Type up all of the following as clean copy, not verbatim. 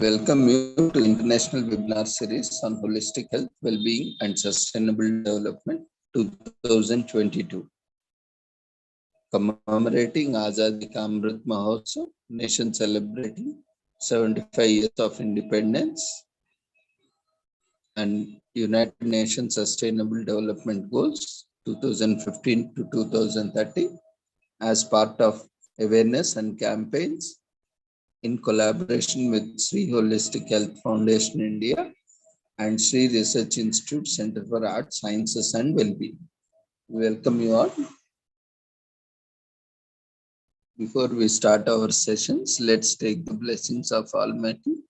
Welcome you to the International Webinar Series on Holistic Health, Well-being and Sustainable Development 2022. Commemorating Azadi Ka Amrit Mahotsav, nation celebrating 75 years of independence and United Nations Sustainable Development Goals 2015 to 2030 as part of awareness and campaigns in collaboration with Sri Holistic Health Foundation India and Sri Research Institute Center for Arts, Sciences and Wellbeing. Welcome you all. Before we start our sessions, let's take the blessings of Almighty.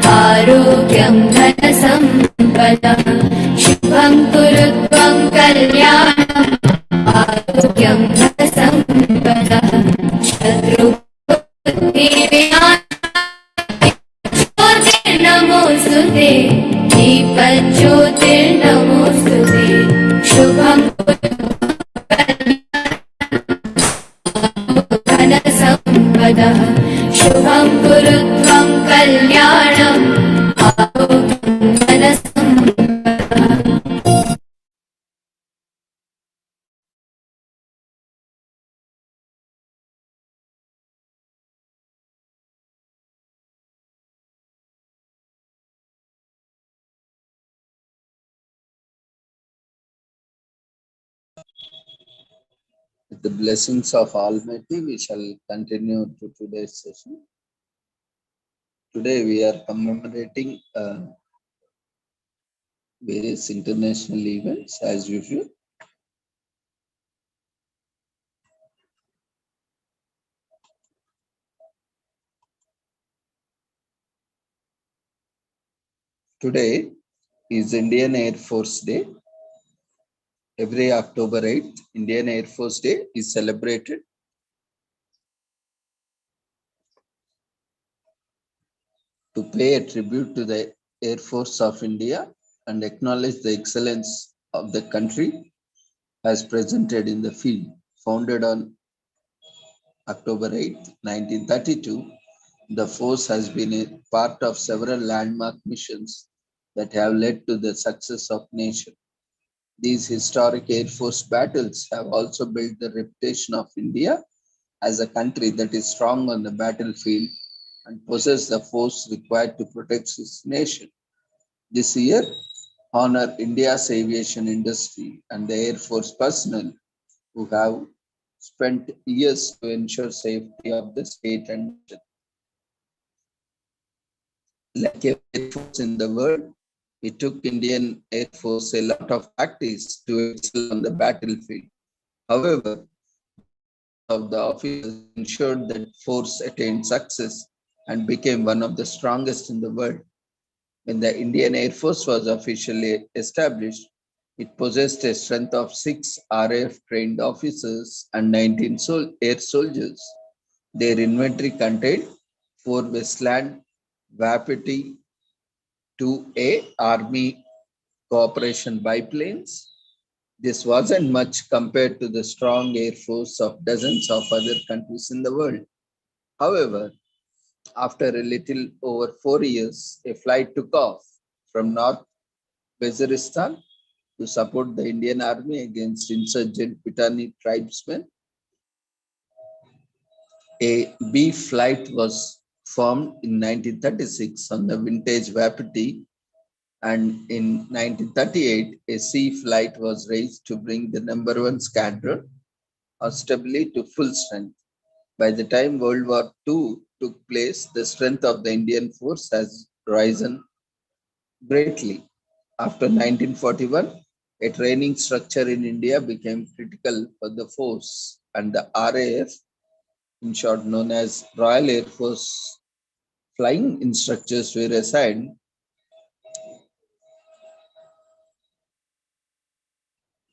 आरोग्यं धनसम्पदः शुभं कुरु त्वं कल्याणम् आरोग्यं धनसम्पदः ज्योतिर्नमोऽस्तुते दीपज्योतिर्नमोऽस्तुते शुभं कुरु धनसम्पदः शुभं कुरु त्वं कल्याणम् आरोग्यं धनसम्पदः. With the blessings of Almighty, we shall continue to today's session. Today we are commemorating various international events as usual. Today is Indian Air Force Day. Every October 8th, Indian Air Force Day is celebrated. To pay a tribute to the Air Force of India and acknowledge the excellence of the country as presented in the field. Founded on October 8th, 1932, the force has been a part of several landmark missions that have led to the success of nation. These historic Air Force battles have also built the reputation of India as a country that is strong on the battlefield and possesses the force required to protect its nation. This year, honor India's aviation industry and the Air Force personnel who have spent years to ensure safety of the state and nation. Like every Air Force in the world, it took Indian Air Force a lot of practice to excel on the battlefield. However, of the officers ensured that force attained success and became one of the strongest in the world. When the Indian Air Force was officially established, it possessed a strength of 6 RAF trained officers and 19 air soldiers. Their inventory contained 4 Westland Wapiti 2A Army Cooperation biplanes. This wasn't much compared to the strong air force of dozens of other countries in the world. However, after a little over 4 years, a flight took off from North Waziristan to support the Indian Army against insurgent Patani tribesmen. A B flight was formed in 1936 on the vintage Wapiti, and in 1938, a C flight was raised to bring the number 1 squadron stably to full strength. By the time World War II took place, the strength of the Indian force has risen greatly. After 1941, a training structure in India became critical for the force, and the RAF, in short known as Royal Air Force flying instructors, were assigned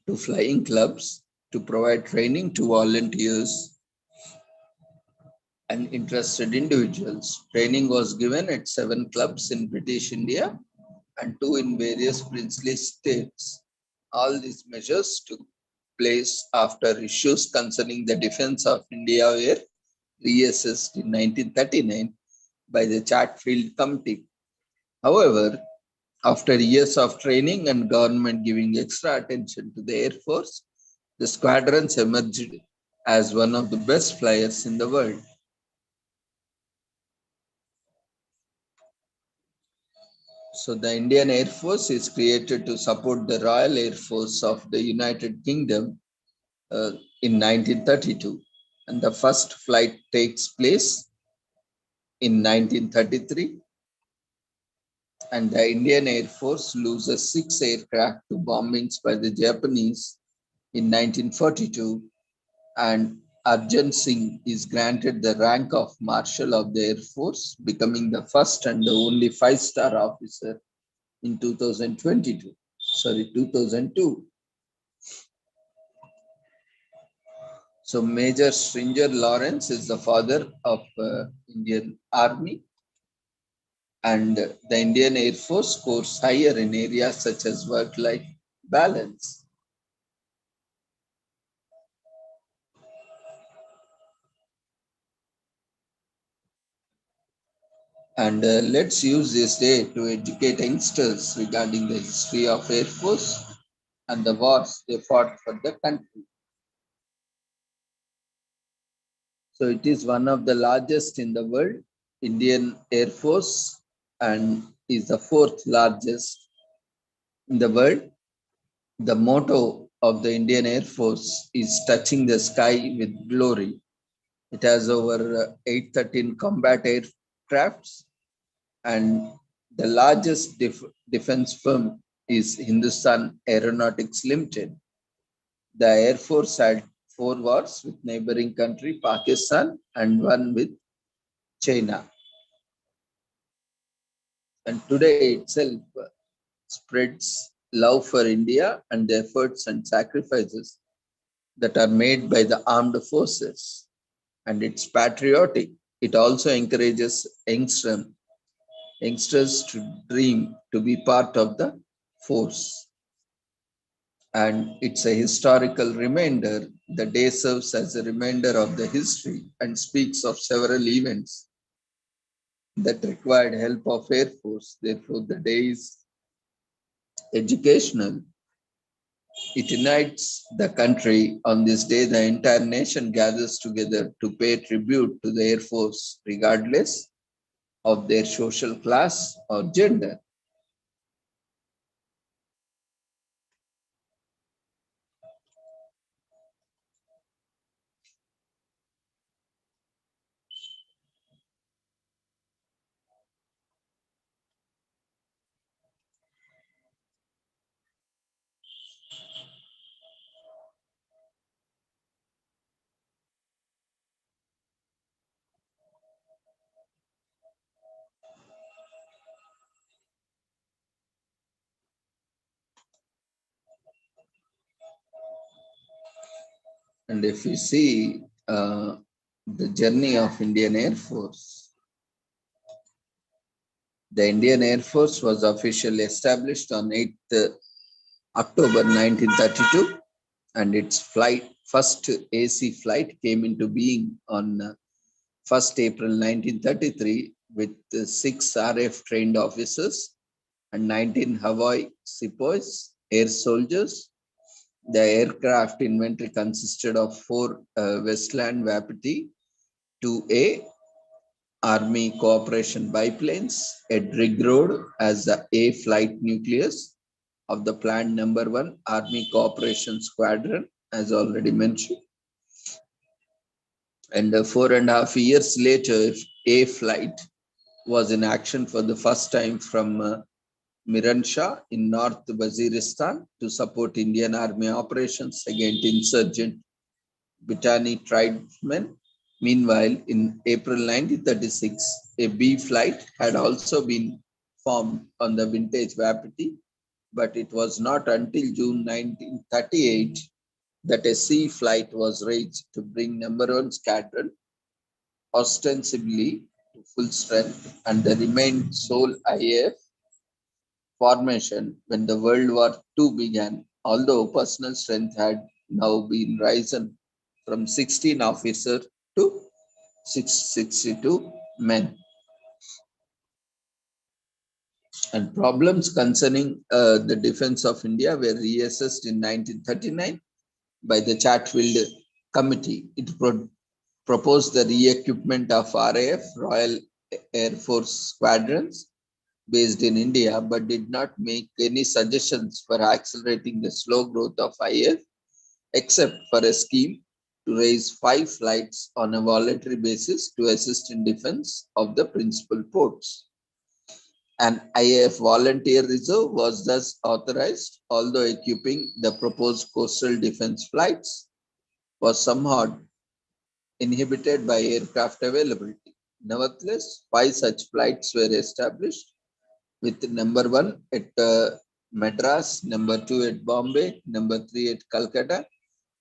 to flying clubs to provide training to volunteers and interested individuals. Training was given at 7 clubs in British India and 2 in various princely states. All these measures took place after issues concerning the defense of India were reassessed in 1939 by the Chatfield Committee. However, after years of training and government giving extra attention to the Air Force, the squadrons emerged as one of the best flyers in the world. So the Indian Air Force is created to support the Royal Air Force of the United Kingdom in 1932. And the first flight takes place in 1933. And the Indian Air Force loses 6 aircraft to bombings by the Japanese in 1942. And Arjun Singh is granted the rank of Marshal of the Air Force, becoming the first and the only 5-star officer in 2002. So Major Stringer Lawrence is the father of Indian Army, and the Indian Air Force scores higher in areas such as work-life balance. And let's use this day to educate youngsters regarding the history of Air Force and the wars they fought for the country. So it is one of the largest in the world, Indian Air Force, and is the 4th largest in the world. The motto of the Indian Air Force is touching the sky with glory. It has over 813 combat aircrafts, and the largest defense firm is Hindustan Aeronautics Limited. The Air Force had 4 wars with neighboring country Pakistan and 1 with China. And today itself spreads love for India and the efforts and sacrifices that are made by the armed forces. And it's patriotic. It also encourages youngsters to dream to be part of the force. And it's a historical reminder. The day serves as a reminder of the history and speaks of several events that required help of Air Force. Therefore, the day is educational. It unites the country. On this day, the entire nation gathers together to pay tribute to the Air Force, regardless of their social class or gender. And if you see the journey of Indian Air Force, the Indian Air Force was officially established on 8th October 1932, and its first AC flight came into being on 1st April 1933 with 6 RAF trained officers and 19 Hawaii sepoys, air soldiers. The aircraft inventory consisted of 4 Westland Wapiti 2A Army Cooperation biplanes, a Drigg Road as the A flight nucleus of the planned number 1 Army Cooperation Squadron, as already mentioned. And 4.5 years later, A flight was in action for the first time from Miran Shah in North Waziristan to support Indian Army operations against insurgent Bitani tribesmen. Meanwhile, in April 1936, a B flight had also been formed on the vintage Wapiti, but it was not until June 1938 that a C flight was raised to bring number 1 squadron ostensibly to full strength, and they remained sole IAF formation when the World War II began, although personal strength had now been risen from 16 officers to 662 men. And problems concerning the defense of India were reassessed in 1939 by the Chatfield Committee. It proposed the re-equipment of RAF, Royal Air Force squadrons, based in India, but did not make any suggestions for accelerating the slow growth of IAF, except for a scheme to raise 5 flights on a voluntary basis to assist in defense of the principal ports. An IAF volunteer reserve was thus authorized, although equipping the proposed coastal defense flights was somewhat inhibited by aircraft availability. Nevertheless, 5 such flights were established, with number 1 at Madras, number 2 at Bombay, number 3 at Calcutta,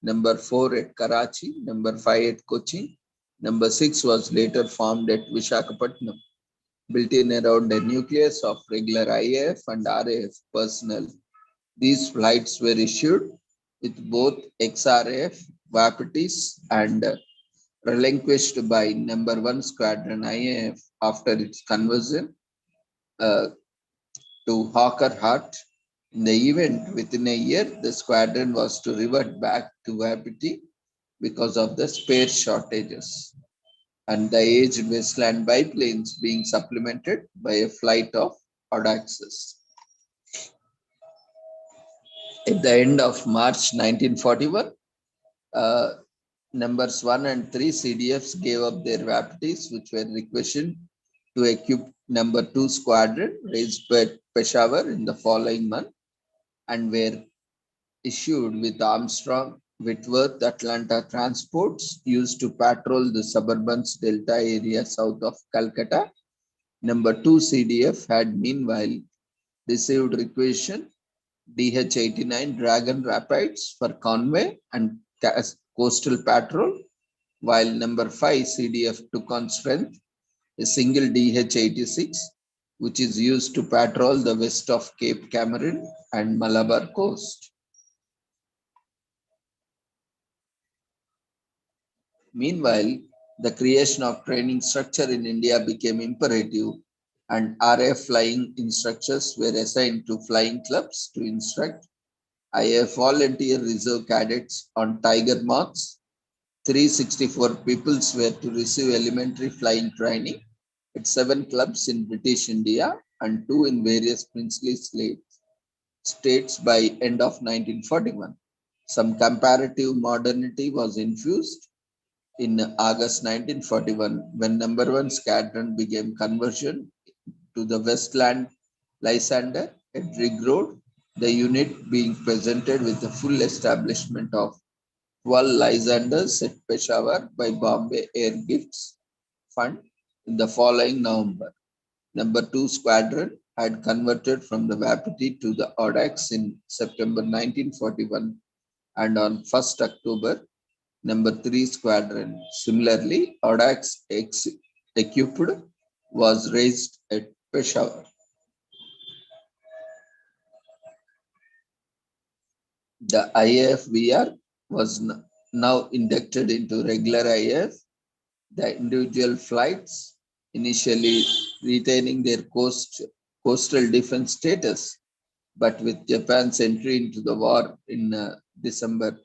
number 4 at Karachi, number 5 at Kochi, number 6 was later formed at Visakhapatnam, built in around a nucleus of regular IAF and RAF personnel. These flights were issued with both XRAF Wapitis and relinquished by number 1 Squadron IAF after its conversion to Hawker Hut. In the event, within a year, the squadron was to revert back to Wapiti because of the spare shortages and the aged Westland biplanes being supplemented by a flight of Audaxes. At the end of March 1941, numbers 1 and 3 CDFs gave up their Wapitis, which were requisitioned to equip number 2 squadron raised by Peshawar in the following month, and were issued with Armstrong Whitworth Atlanta transports used to patrol the suburban Delta area south of Calcutta. Number 2 CDF had meanwhile received requisition DH-89 Dragon Rapids for convoy and coastal patrol, while number 5 CDF took on strength a single DH-86, which is used to patrol the west of Cape Cameron and Malabar coast. Meanwhile, the creation of training structure in India became imperative, and RAF flying instructors were assigned to flying clubs to instruct IAF volunteer reserve cadets on Tiger Moths. 364 pupils were to receive elementary flying training at 7 clubs in British India and 2 in various princely states by end of 1941. Some comparative modernity was infused in August 1941 when number 1 squadron began conversion to the Westland Lysander at Drigg Road, the unit being presented with the full establishment of 12 Lysanders at Peshawar by Bombay Air Gifts Fund in the following November. Number 2 squadron had converted from the Wapiti to the Audax in September 1941, and on 1st October Number 3 Squadron. Similarly, Audax equipped was raised at Peshawar. The IAF-VR was now inducted into regular IAF. The individual flights, initially retaining their coastal defense status, but with Japan's entry into the war in December,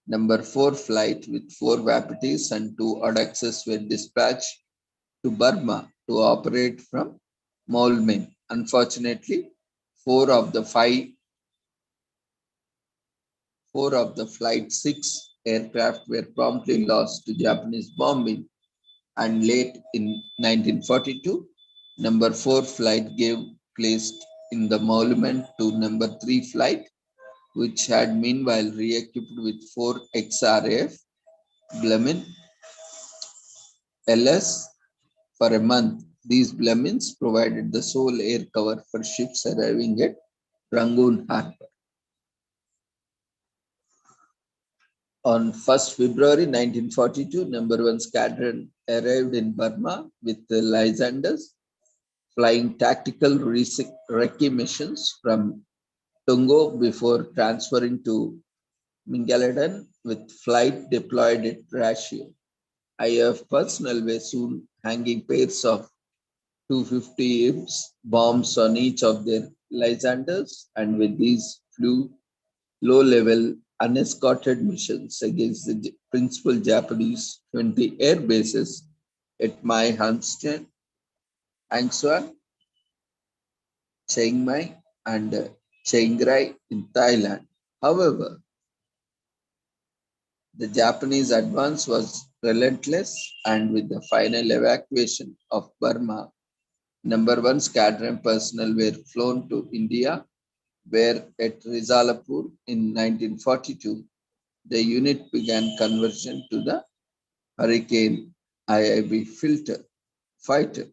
number 4 flight with 4 Wapitis and 2 Audaxes were dispatched to Burma to operate from Moulmein. Unfortunately, four of the Flight 6 aircraft were promptly lost to Japanese bombing, and late in 1942, number 4 flight gave place in the monument to number 3 flight, which had meanwhile re-equipped with 4 XRAF Blemin LS for a month. These Blemins provided the sole air cover for ships arriving at Rangoon Harbor. On 1st February 1942, number 1 squadron arrived in Burma with the Lysander flying tactical recce missions from Tungo before transferring to Mingaladan with flight deployed at Ratio. IAF personnel were soon hanging pairs of 250 IBs bombs on each of their Lysanders, and with these flew low-level unescorted missions against the principal Japanese 20 air bases at Mai Hanstein, Angsuan, Chiang Mai, and Chiang Rai in Thailand. However, the Japanese advance was relentless, and with the final evacuation of Burma, number 1 squadron personnel were flown to India, where at Rizalapur in 1942, the unit began conversion to the Hurricane IIB fighter.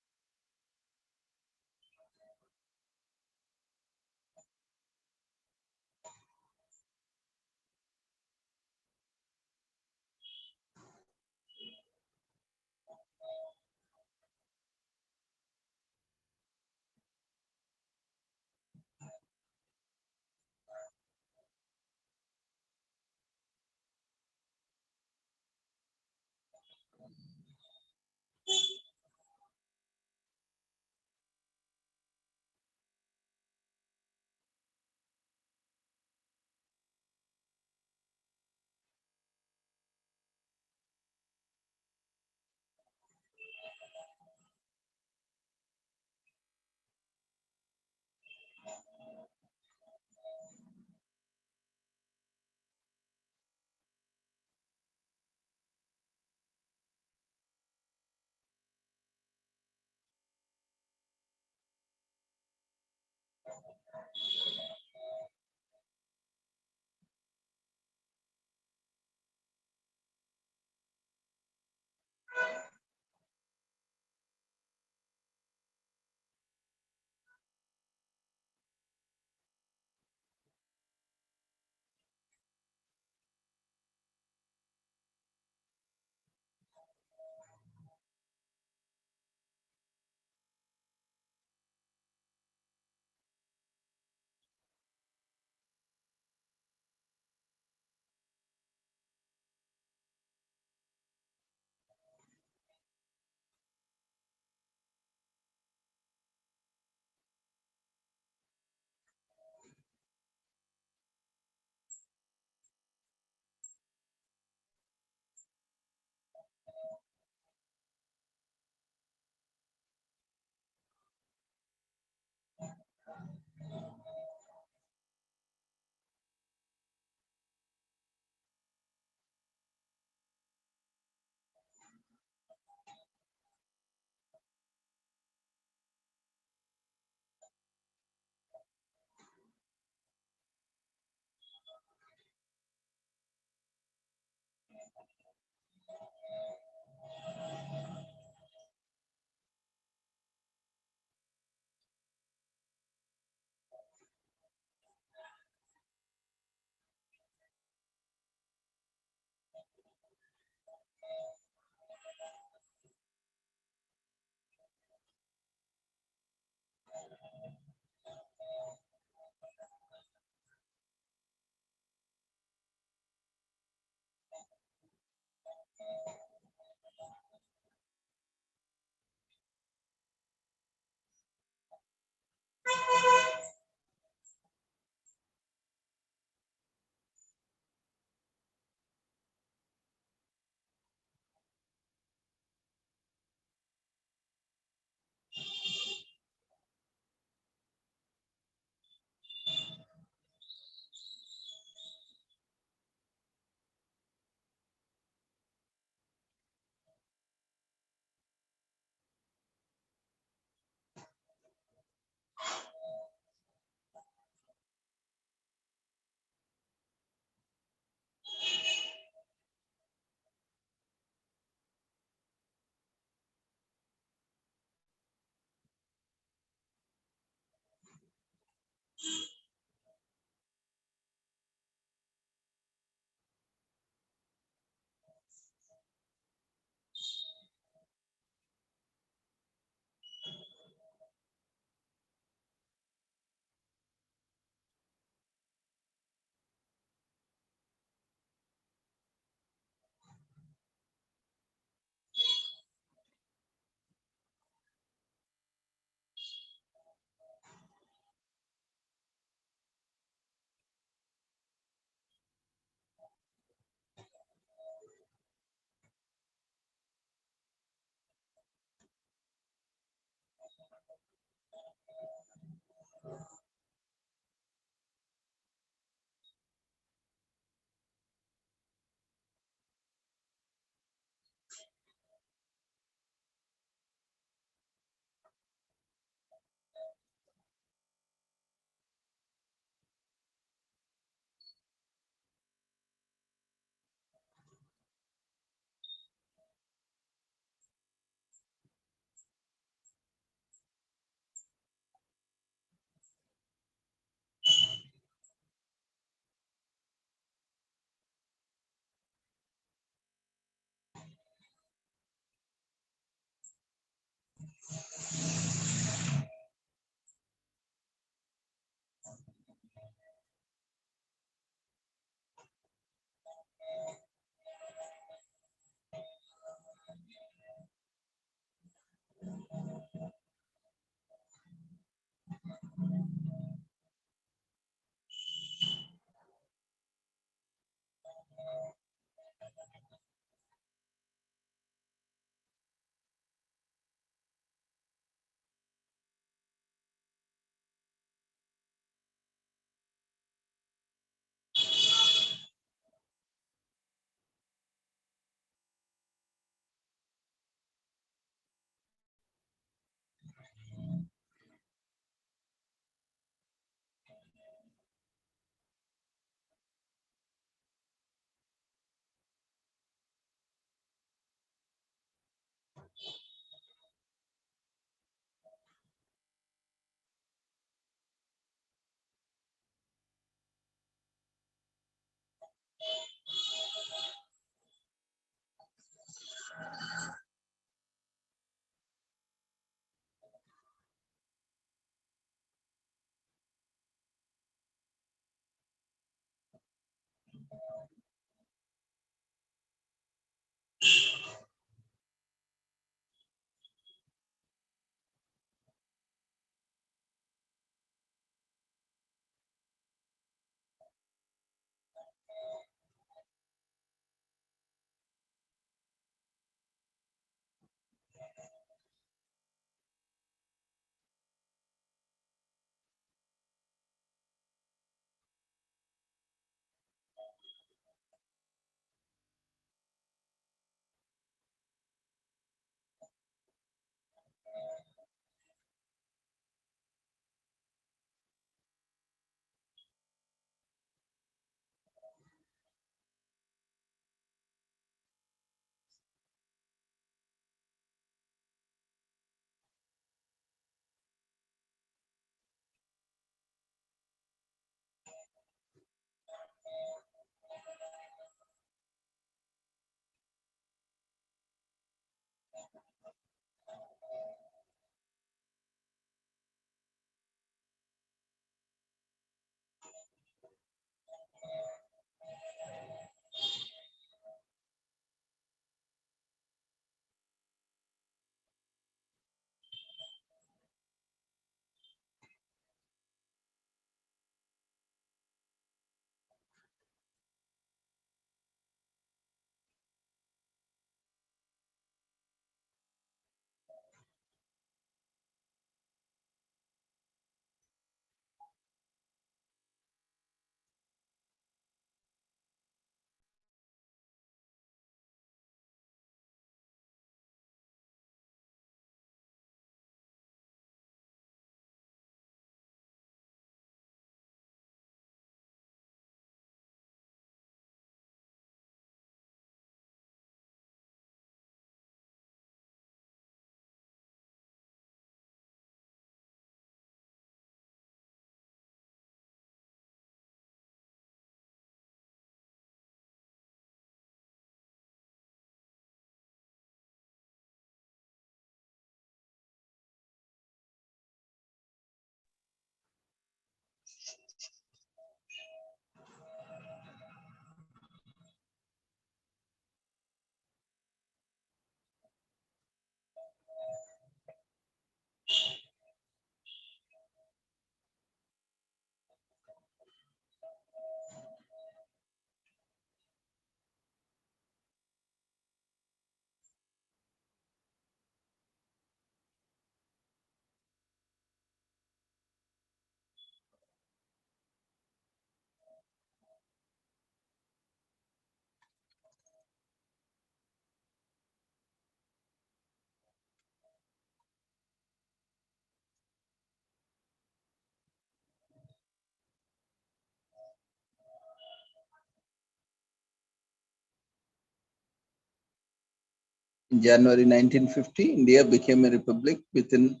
In January 1950, India became a republic within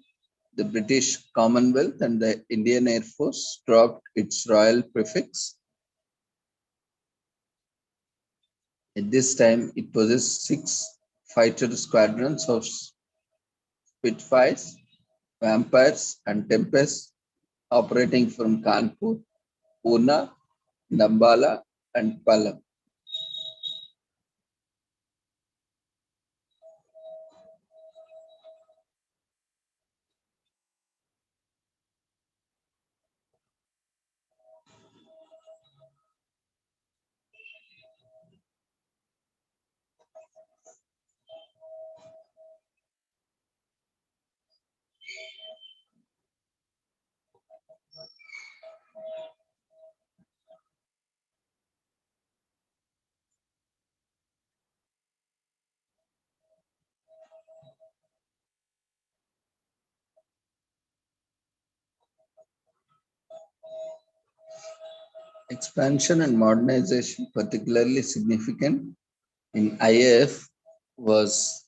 the British Commonwealth, and the Indian Air Force dropped its royal prefix. At this time, it possessed 6 fighter squadrons of Spitfires, Vampires, and Tempests operating from Kanpur, Pune, Dambala, and Palam. Expansion and modernization, particularly significant in IAF, was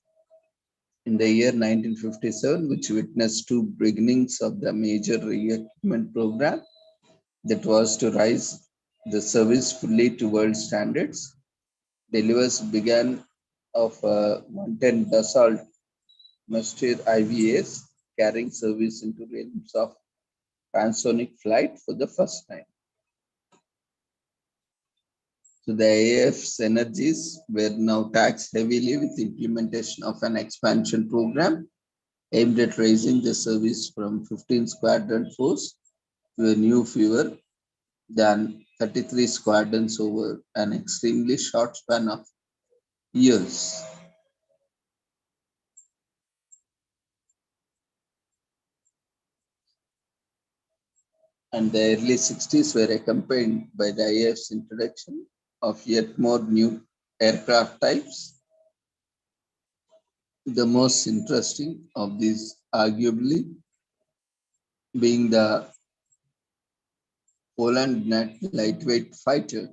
in the year 1957, which witnessed two beginnings of the major re-equipment program that was to rise the service fully to world standards. Deliveries began of 110 Dassault Mystère IVAs carrying service into realms of transonic flight for the first time. So the AF's energies were now taxed heavily with implementation of an expansion program aimed at raising the service from 15 squadron force to a new fewer than 33 squadrons over an extremely short span of years. And the early 60s were accompanied by the IAF's introduction of yet more new aircraft types. The most interesting of these arguably being the Poland Gnat lightweight fighter.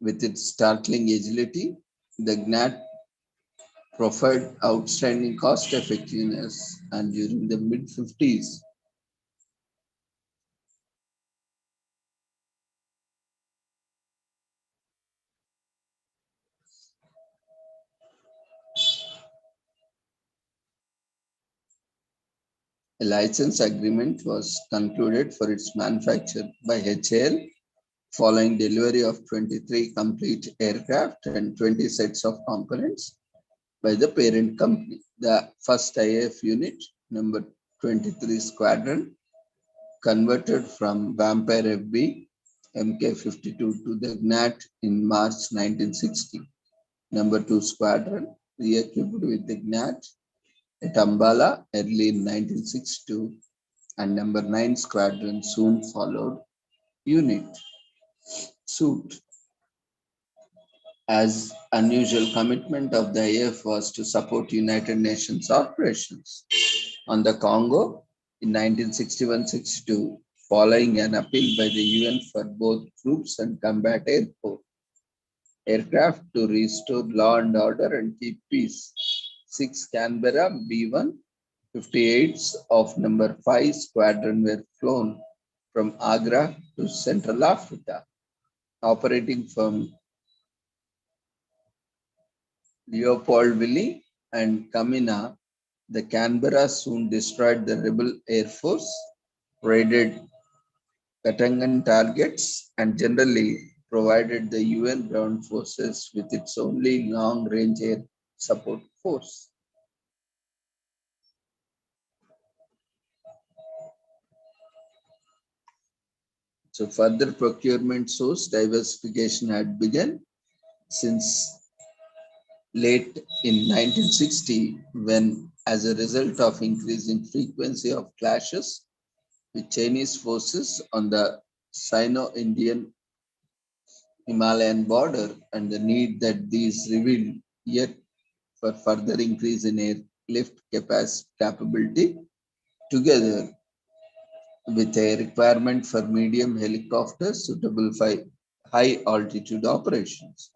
With its startling agility, the Gnat proffered outstanding cost effectiveness, and during the mid 50s, a license agreement was concluded for its manufacture by HAL following delivery of 23 complete aircraft and 20 sets of components by the parent company. The first IAF unit, number 23 Squadron, converted from Vampire FB Mk-52 to the Gnat in March 1960. Number 2 Squadron, re-equipped with the Gnat at Ambala early in 1962, and number 9 Squadron soon followed unit suit. As unusual commitment of the IAF was to support United Nations operations on the Congo in 1961-62, following an appeal by the UN for both troops and combat aircraft to restore law and order and keep peace. 6 Canberra B-1 58s of number 5 Squadron were flown from Agra to Central Africa, operating from Leopoldville and Kamina. The Canberra soon destroyed the rebel air force, raided Katangan targets, and generally provided the UN ground forces with its only long-range air support force. So further procurement source diversification had begun since late in 1960, when, as a result of increasing frequency of clashes with Chinese forces on the Sino-Indian Himalayan border and the need that these revealed yet for further increase in airlift capability, together with a requirement for medium helicopters suitable for high altitude operations,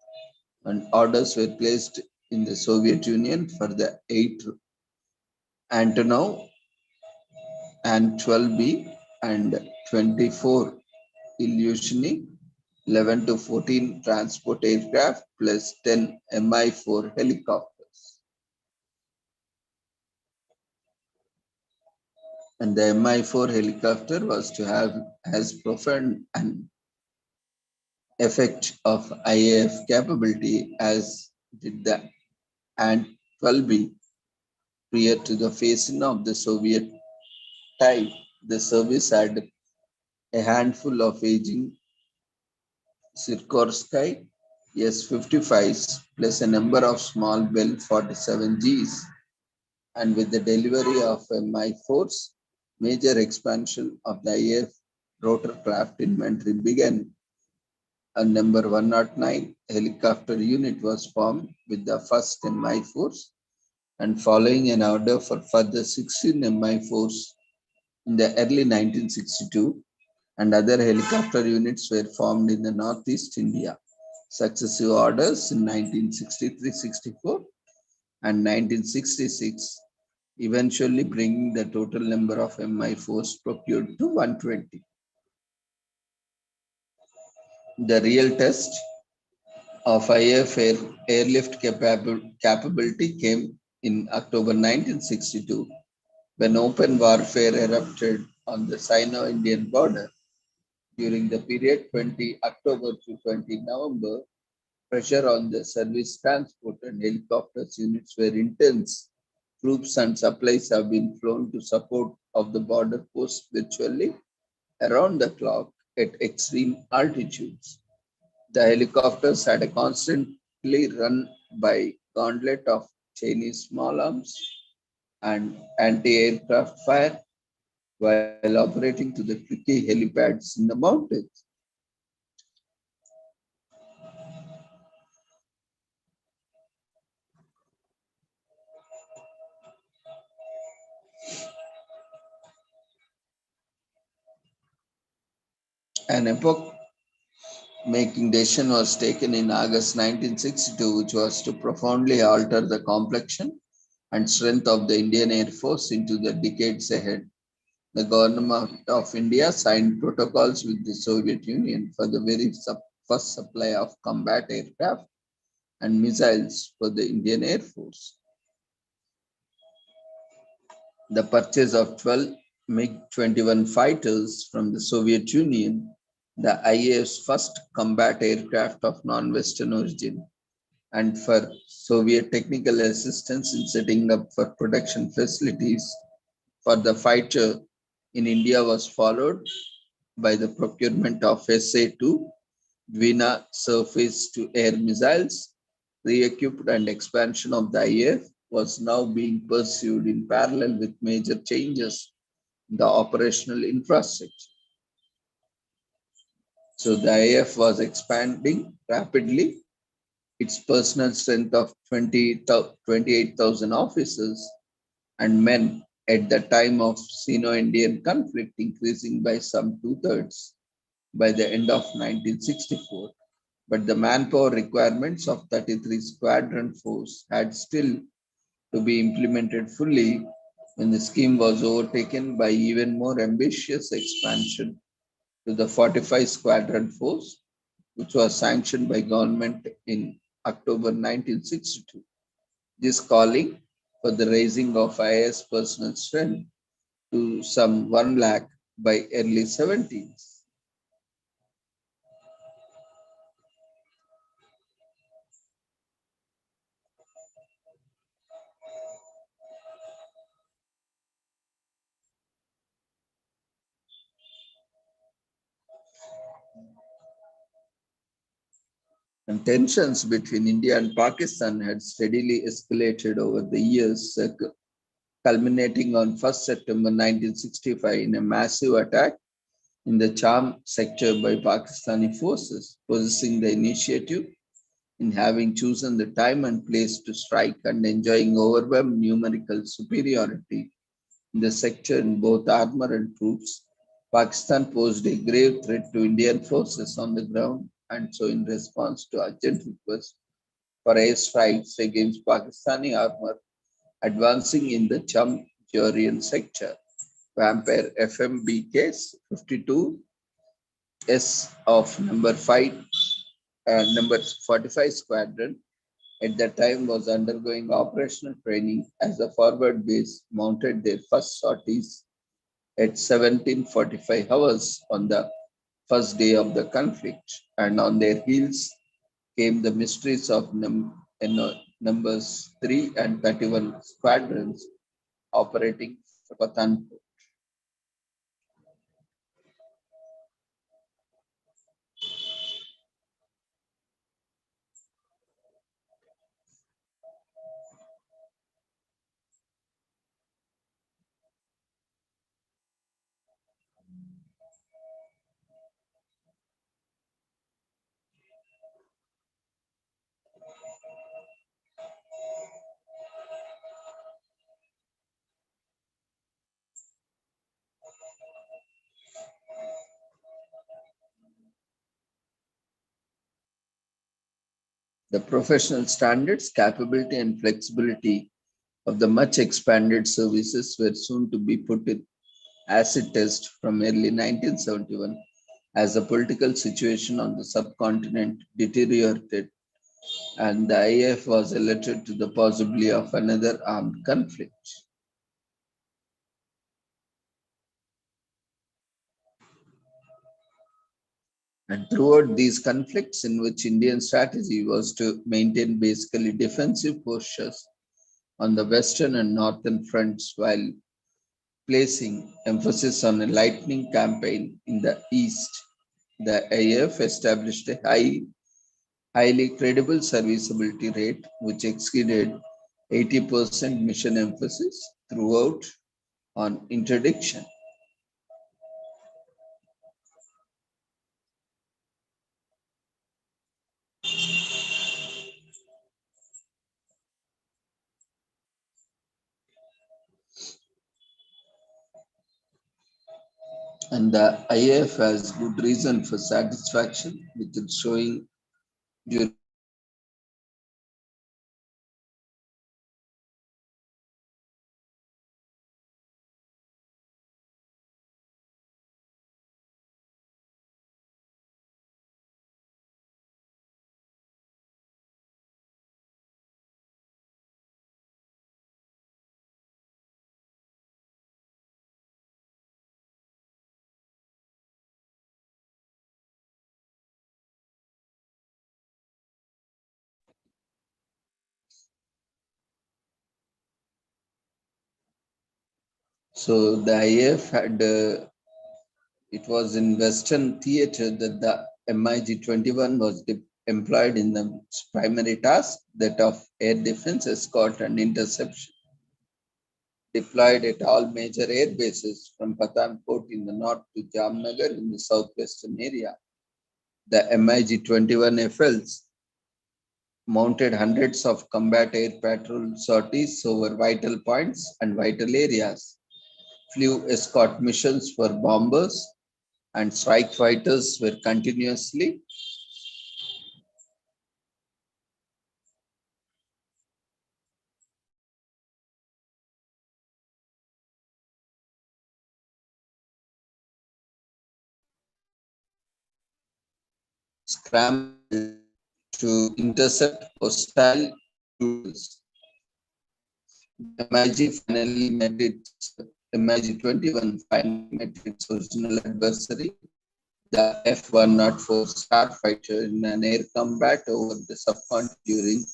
and orders were placed in the Soviet Union for the 8 Antonov and 12B and 24 Ilyushin 11 to 14 transport aircraft plus 10 Mi-4 helicopters. And the Mi-4 helicopter was to have as profound an effect of IAF capability as did the Ant-12B. Prior to the phasing of the Soviet type, the service had a handful of aging Sikorsky S-55s plus a number of small Bell 47Gs, and with the delivery of Mi-4s, major expansion of the IAF rotorcraft inventory began. A number 109 helicopter unit was formed with the first Mi-4s, and following an order for further 16 Mi-4s in the early 1962, and other helicopter units were formed in the Northeast India. Successive orders in 1963-64 and 1966, eventually bringing the total number of Mi-4s procured to 120. The real test of IAF airlift capability came in October 1962, when open warfare erupted on the Sino-Indian border. During the period 20 October to 20 November, pressure on the service transport and helicopters units were intense. Troops and supplies have been flown to support of the border post virtually around the clock at extreme altitudes. The helicopters had a constantly run by gauntlet of Chinese small arms and anti-aircraft fire while operating to the tricky helipads in the mountains. An epoch-making decision was taken in August 1962, which was to profoundly alter the complexion and strength of the Indian Air Force into the decades ahead. The government of India signed protocols with the Soviet Union for the very first supply of combat aircraft and missiles for the Indian Air Force. The purchase of 12 MiG-21 fighters from the Soviet Union, the IAF's first combat aircraft of non-Western origin, and for Soviet technical assistance in setting up for production facilities for the fighter in India was followed by the procurement of SA-2 Dvina surface-to-air missiles, re-equipped, and expansion of the IAF was now being pursued in parallel with major changes in the operational infrastructure. So the IAF was expanding rapidly. Its personnel strength of 28,000 officers and men at the time of Sino-Indian conflict increasing by some two-thirds by the end of 1964. But the manpower requirements of 33 Squadron Force had still to be implemented fully when the scheme was overtaken by even more ambitious expansion to the 45 Squadron Force, which was sanctioned by government in October 1962. This calling for the raising of IAS personnel strength to some 1 lakh by early 70s. And tensions between India and Pakistan had steadily escalated over the years, culminating on 1st September 1965 in a massive attack in the Cham sector by Pakistani forces, possessing the initiative in having chosen the time and place to strike and enjoying overwhelming numerical superiority in the sector in both armor and troops. Pakistan posed a grave threat to Indian forces on the ground, and so in response to urgent request for airstrikes against Pakistani armor advancing in the Cham-Jorian sector. Vampire FMB case 52 S of number 45 squadron at that time was undergoing operational training as the forward base mounted their first sorties at 17:45 hours on the first day of the conflict, and on their heels came the mysteries of numbers 3 and 31 squadrons operating for Pathanpur. The professional standards, capability, and flexibility of the much expanded services were soon to be put in acid test from early 1971 as the political situation on the subcontinent deteriorated and the IAF was alerted to the possibility of another armed conflict. And throughout these conflicts, in which Indian strategy was to maintain basically defensive postures on the western and northern fronts while placing emphasis on a lightning campaign in the east, the IAF established a highly credible serviceability rate which exceeded 80% mission emphasis throughout on interdiction. And the IAF has good reason for satisfaction with its showing during so the IAF had it was in Western theater that the MiG-21 was employed in the primary task, that of air defense, escort, and interception. Deployed at all major air bases from Pathankot in the north to Jamnagar in the southwestern area. The MiG-21 FLs mounted hundreds of combat air patrol sorties over vital points and vital areas, flew escort missions for bombers, and strike fighters were continuously scrambled to intercept hostile troops. MiG finally met its MiG-21 finally met its original adversary, the F-104 Starfighter, in an air combat over the subcontinent during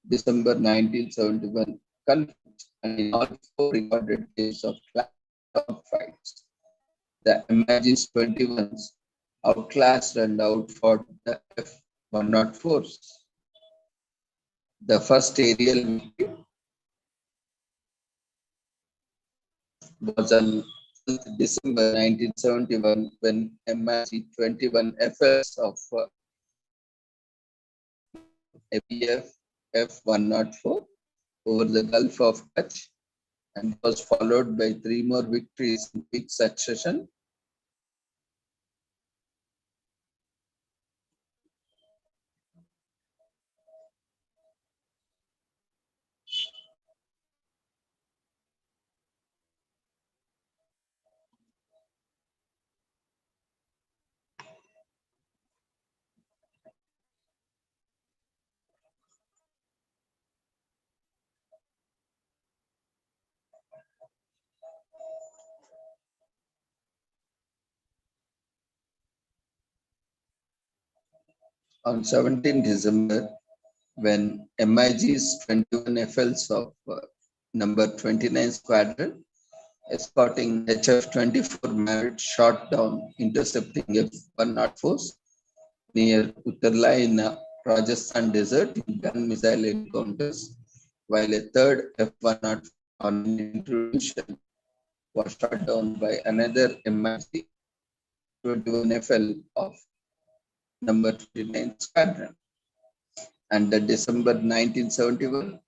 December 1971 conflict, and in all four recorded days of fights, the MiG-21s outclassed and outfought the F-104s. The first aerial victory was on December 1971 when MiG-21 FS of APF F-104 over the Gulf of Kutch, and was followed by three more victories in quick succession. On 17 December, when MiG's 21 FLs of number 29 Squadron escorting HF-24 Maverick shot down intercepting F-104s near Uttarla in Rajasthan desert in gun missile encounters, while a third F-104 on an intervention was shot down by another MiG 21 FL of number 29 Squadron. And the December 1971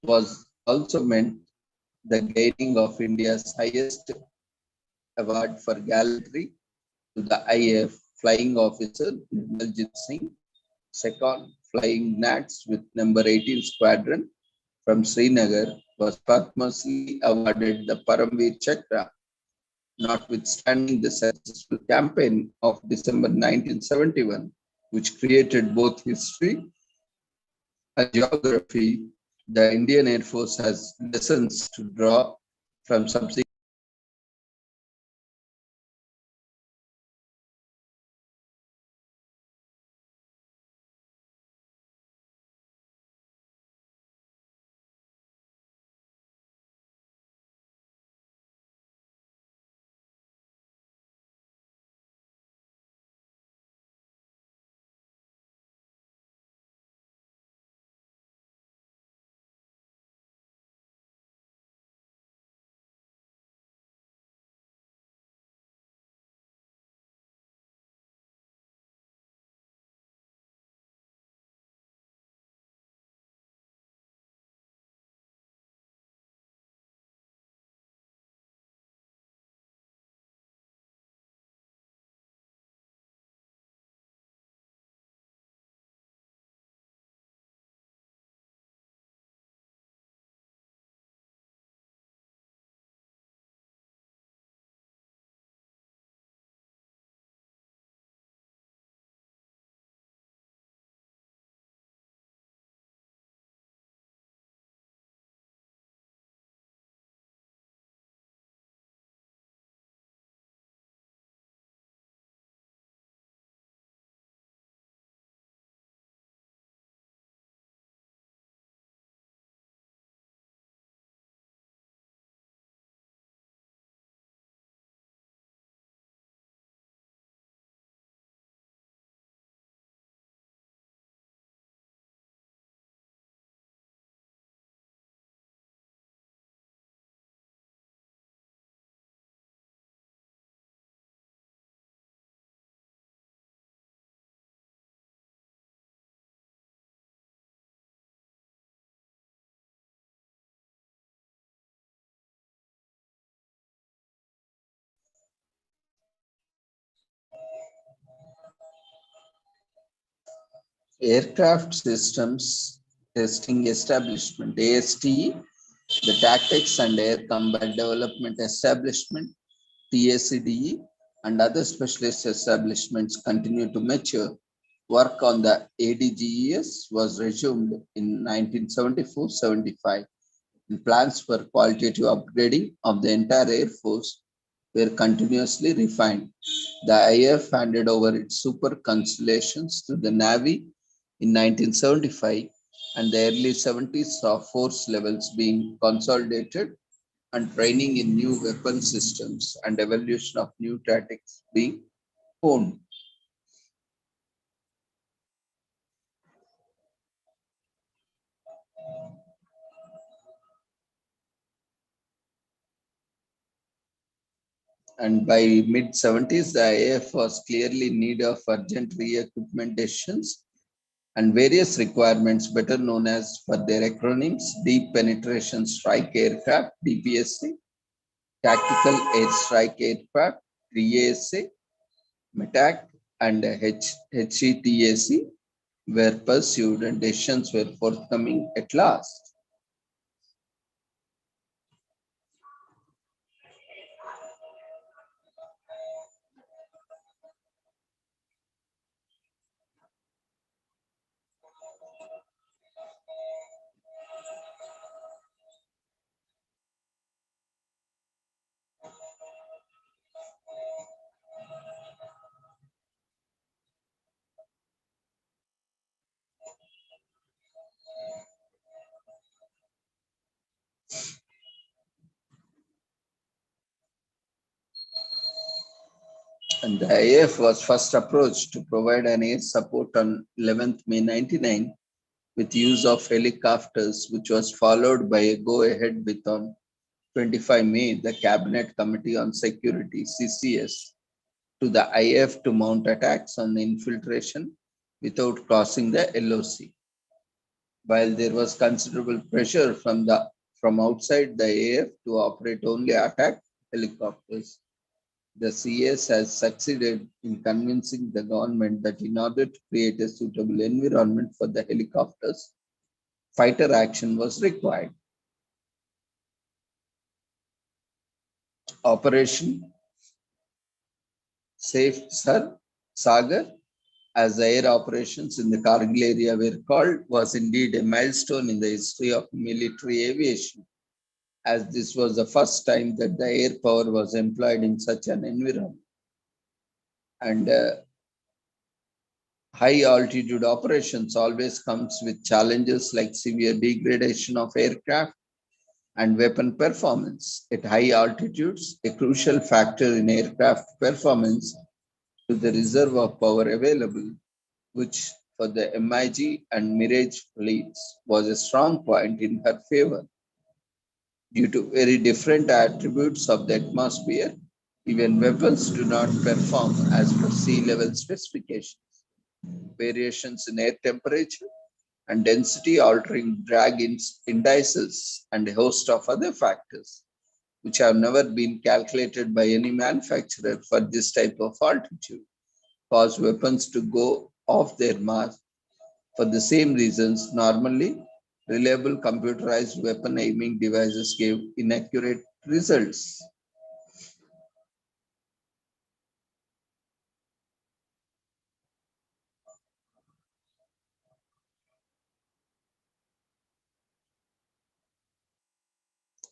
was also meant the gaining of India's highest award for gallantry to the IAF flying officer Nirmaljit Singh, second flying Nats with number 18 Squadron from Srinagar, was posthumously awarded the Paramveer Chakra, notwithstanding the successful campaign of December 1971, which created both history and geography. The Indian Air Force has lessons to draw from subsequent Aircraft Systems Testing Establishment, ASTE, the Tactics and Air Combat Development Establishment, TACDE, and other specialist establishments continue to mature. Work on the ADGES was resumed in 1974-75, and plans for qualitative upgrading of the entire Air Force were continuously refined. The IAF handed over its super constellations to the Navy in 1975, and the early 70s saw force levels being consolidated and training in new weapon systems and evolution of new tactics being honed. And by mid 70s, the IAF was clearly in need of urgent re-equipment decisions and various requirements better known as for their acronyms Deep Penetration Strike Aircraft, DPSC, Tactical Air Strike Aircraft, TASA, METAC, and HETAC were pursued and decisions were forthcoming at last. And the IAF was first approached to provide an air support on 11th May 99 with use of helicopters, which was followed by a go-ahead with on 25 May, the Cabinet Committee on Security, CCS, to the IAF to mount attacks on the infiltration without crossing the LOC. While there was considerable pressure from outside the AF to operate only attack helicopters, the CS has succeeded in convincing the government that in order to create a suitable environment for the helicopters, fighter action was required. Operation Safe Sagar, as the air operations in the Kargil area were called, was indeed a milestone in the history of military aviation, as this was the first time that the air power was employed in such an environment. And high altitude operations always comes with challenges like severe degradation of aircraft and weapon performance. At high altitudes, a crucial factor in aircraft performance to the reserve of power available, which for the MiG and Mirage fleets was a strong point in her favor. Due to very different attributes of the atmosphere, even weapons do not perform as per sea level specifications. Variations in air temperature and density altering drag indices and a host of other factors, which have never been calculated by any manufacturer for this type of altitude, cause weapons to go off their mask. For the same reasons, normally reliable computerized weapon aiming devices gave inaccurate results.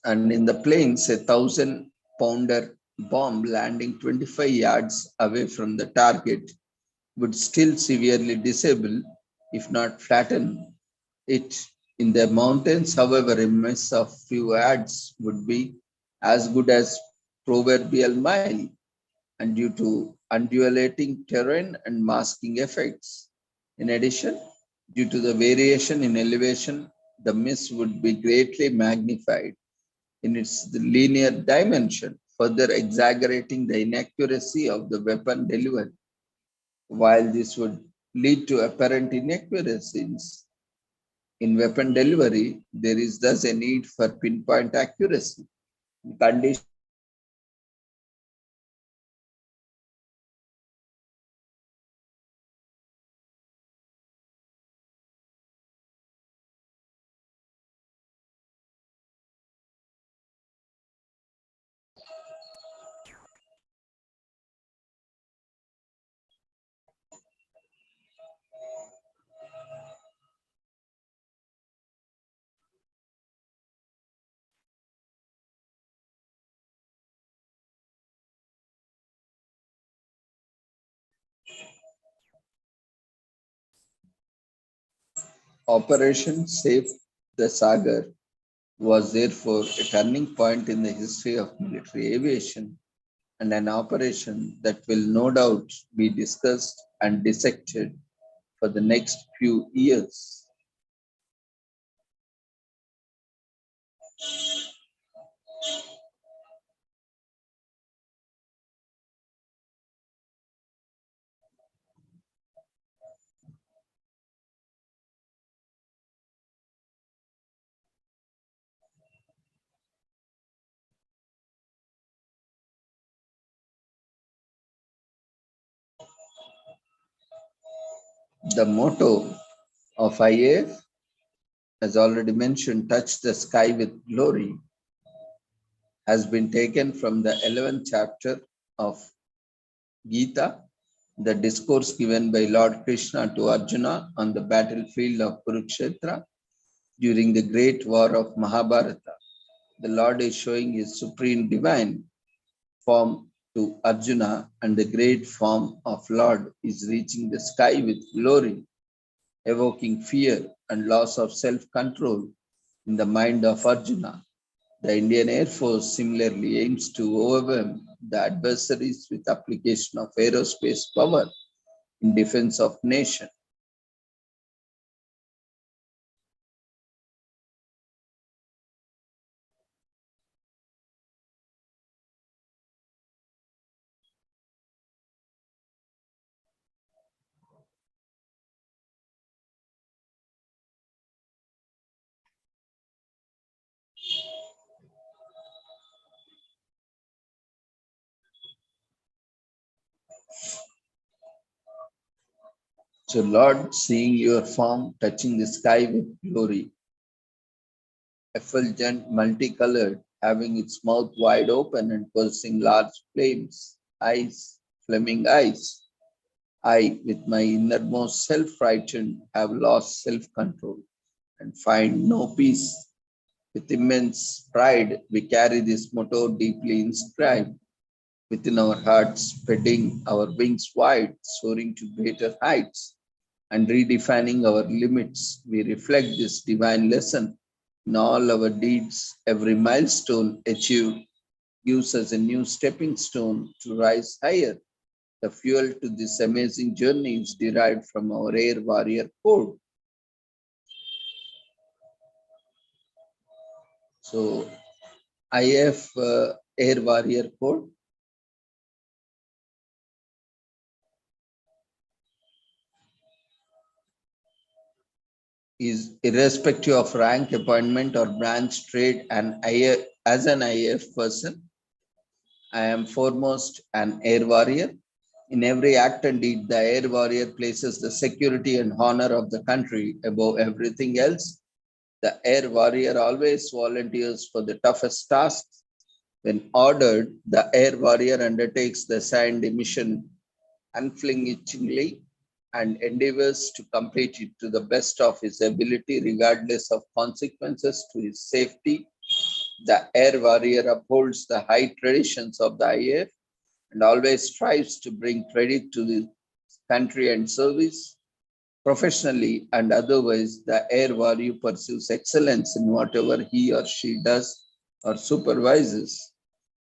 And in the planes, a 1,000-pounder bomb landing 25 yards away from the target would still severely disable, if not flatten it. In the mountains, however, a miss of few yards would be as good as proverbial mile, and due to undulating terrain and masking effects. In addition, due to the variation in elevation, the miss would be greatly magnified in its linear dimension, further exaggerating the inaccuracy of the weapon delivery. While this would lead to apparent inaccuracies in weapon delivery, there is thus a need for pinpoint accuracy. Condition Operation Save the Sagar was therefore a turning point in the history of military aviation and an operation that will no doubt be discussed and dissected for the next few years. The motto of IAF, as already mentioned, touch the sky with glory, has been taken from the 11th chapter of Gita, the discourse given by Lord Krishna to Arjuna on the battlefield of Kurukshetra during the great war of Mahabharata. The Lord is showing his supreme divine form to Arjuna, and the great form of Lord is reaching the sky with glory, evoking fear and loss of self-control in the mind of Arjuna. The Indian Air Force similarly aims to overwhelm the adversaries with application of aerospace power in defense of nation. So, Lord, seeing your form touching the sky with glory, effulgent, multicolored, having its mouth wide open and possessing large flames, eyes, flaming eyes, I, with my innermost self frightened, have lost self control and find no peace. With immense pride, we carry this motto deeply inscribed within our hearts, spreading our wings wide, soaring to greater heights, and redefining our limits. We reflect this divine lesson in all our deeds. Every milestone achieved gives us a new stepping stone to rise higher. The fuel to this amazing journey is derived from our Air Warrior Code. So, IF Air Warrior Code is irrespective of rank, appointment, or branch, trade, and as an IF person, I am foremost an Air Warrior. In every act and deed, the Air Warrior places the security and honor of the country above everything else. The Air Warrior always volunteers for the toughest tasks. When ordered, the Air Warrior undertakes the assigned mission unflinchingly and endeavors to complete it to the best of his ability, regardless of consequences to his safety. The Air Warrior upholds the high traditions of the IAF and always strives to bring credit to the country and service. Professionally and otherwise, the Air Warrior pursues excellence in whatever he or she does or supervises.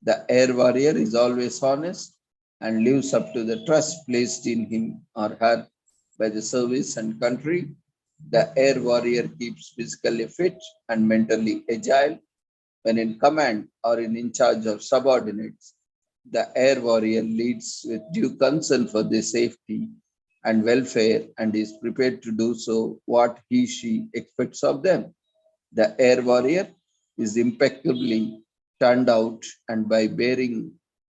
The Air Warrior is always honest and lives up to the trust placed in him or her by the service and country. The Air Warrior keeps physically fit and mentally agile when in command or in charge of subordinates. The Air Warrior leads with due concern for their safety and welfare and is prepared to do so what he she expects of them. The Air Warrior is impeccably turned out and by bearing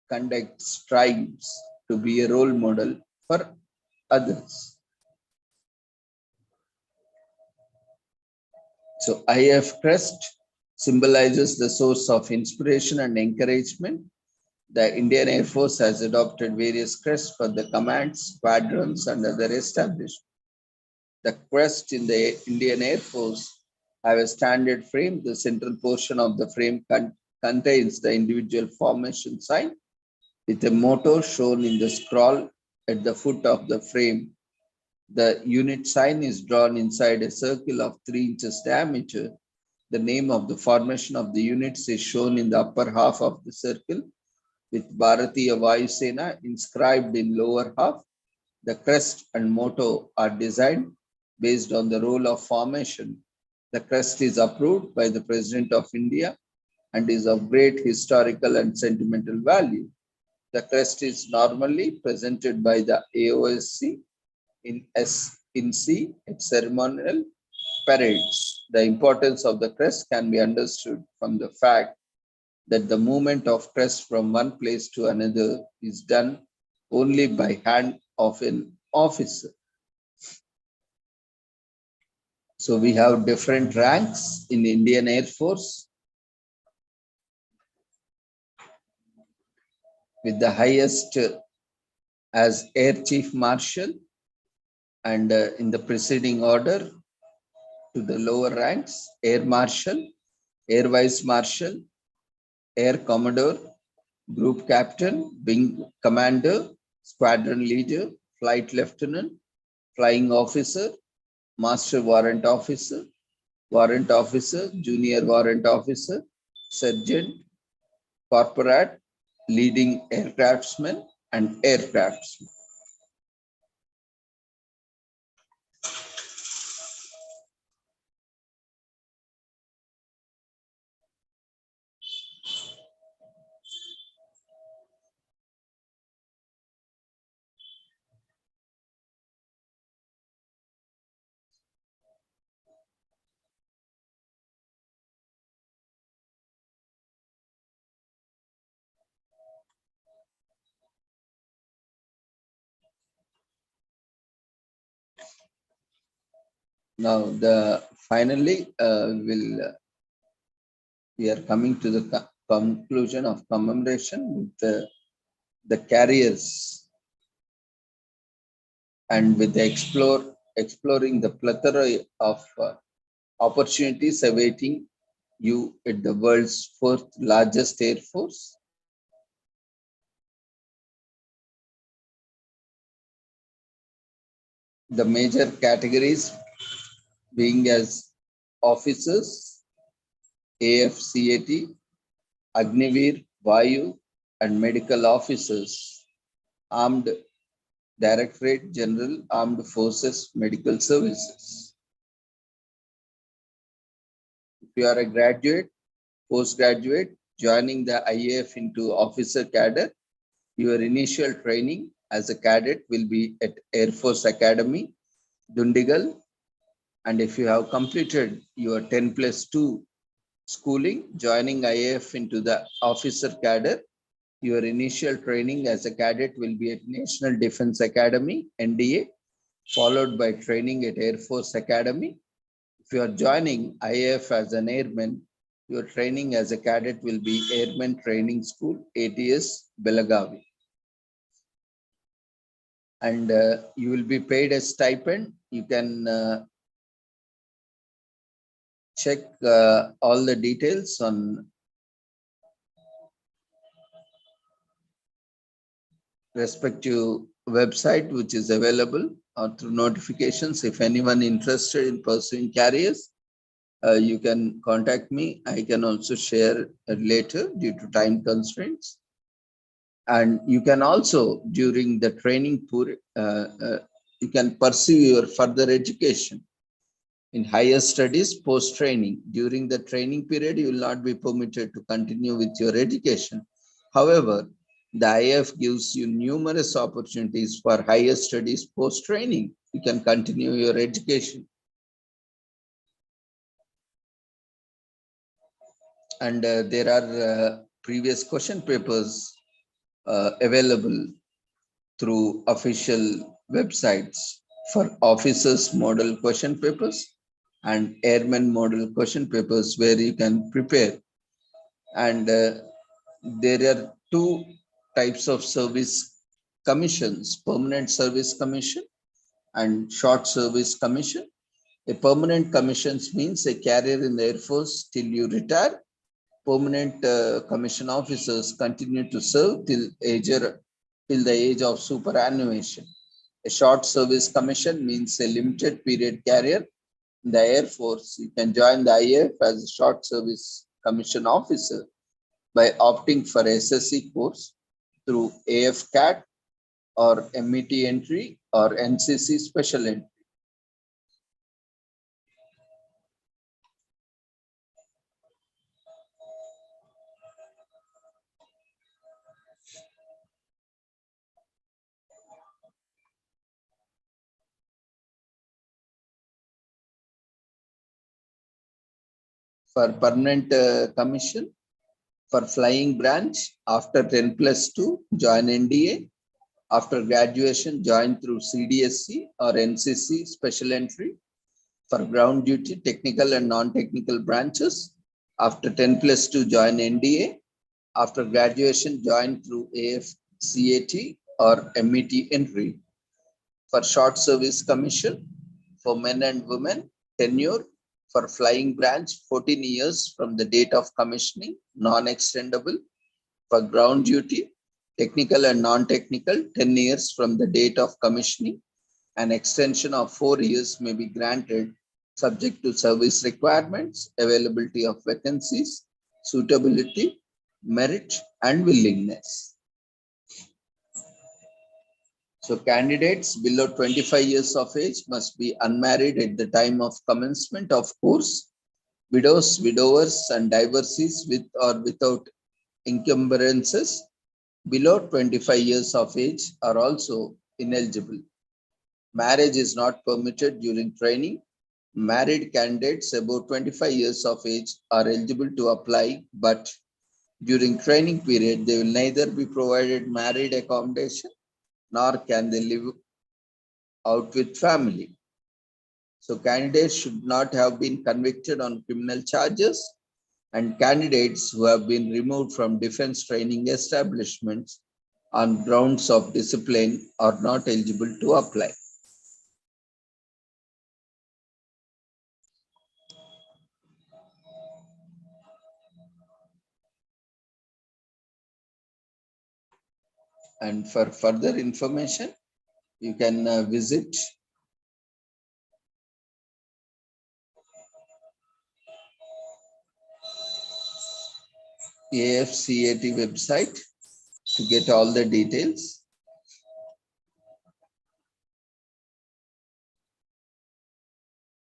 conduct strives to be a role model for others. So IF crest symbolizes the source of inspiration and encouragement. The Indian Air Force has adopted various crests for the commands, squadrons, and other establishments. The crest in the Indian Air Force have a standard frame. The central portion of the frame contains the individual formation sign with a motto shown in the scroll at the foot of the frame. The unit sign is drawn inside a circle of 3 inches diameter. The name of the formation of the units is shown in the upper half of the circle with Bharatiya Vayu Sena inscribed in lower half. The crest and motto are designed based on the role of formation. The crest is approved by the President of India and is of great historical and sentimental value. The crest is normally presented by the AOSC in C at ceremonial parades. The importance of the crest can be understood from the fact that the movement of crest from one place to another is done only by hand of an officer. So we have different ranks in Indian Air Force, with the highest as Air Chief Marshal, and in the preceding order to the lower ranks, Air Marshal, Air Vice Marshal, Air Commodore, Group Captain, Wing Commander, Squadron Leader, Flight Lieutenant, Flying Officer, Master Warrant Officer, Junior Warrant Officer, sergeant, corporal, leading aircraftsman, and aircraftsman. Now, finally, we are coming to the conclusion of commemoration with the carriers and with the exploring the plethora of opportunities awaiting you at the world's fourth largest air force. The major categories being as officers, AFCAT, Agniveer, Vayu, and medical officers, Armed Directorate General, Armed Forces Medical Services. If you are a graduate, postgraduate, joining the IAF into officer cadre, your initial training as a cadet will be at Air Force Academy, Dundigal. And if you have completed your 10+2 schooling, joining IAF into the officer cadre, your initial training as a cadet will be at National Defense Academy, NDA, followed by training at Air Force Academy. If you are joining IAF as an airman, your training as a cadet will be Airman Training School, ATS, Belagavi. And you will be paid a stipend. You can check all the details on respective website, which is available or through notifications. If anyone interested in pursuing careers, you can contact me. I can also share later due to time constraints. And you can also, during the training period, you can pursue your further education in higher studies post-training. During the training period, you will not be permitted to continue with your education. However, the IAF gives you numerous opportunities for higher studies post-training. You can continue your education. And there are previous question papers available through official websites for officers model question papers and airmen model question papers where you can prepare. And there are two types of service commissions: permanent service commission and short service commission. A permanent commissions means a career in the Air Force till you retire. Permanent commission officers continue to serve till the age of superannuation. A short service commission means a limited period career in the Air Force. You can join the IAF as a short service commission officer by opting for SSC course through AFCAT or MET entry or NCC special entry. For permanent commission, for flying branch, after 10+2, join NDA. After graduation, join through CDSC or NCC special entry. For ground duty, technical and non-technical branches, after 10+2, join NDA. After graduation, join through AFCAT or MET entry. For short service commission, for men and women, tenure for flying branch, 14 years from the date of commissioning, non-extendable. For ground duty, technical and non-technical, 10 years from the date of commissioning. An extension of 4 years may be granted subject to service requirements, availability of vacancies, suitability, merit, and willingness. So candidates below 25 years of age must be unmarried at the time of commencement of course. Widows, widowers, and divorcees with or without encumbrances below 25 years of age are also ineligible. Marriage is not permitted during training. Married candidates above 25 years of age are eligible to apply, but during training period, they will neither be provided married accommodation nor can they live out with family. So candidates should not have been convicted on criminal charges, and candidates who have been removed from defense training establishments on grounds of discipline are not eligible to apply. And for further information, you can visit AFCAT website to get all the details.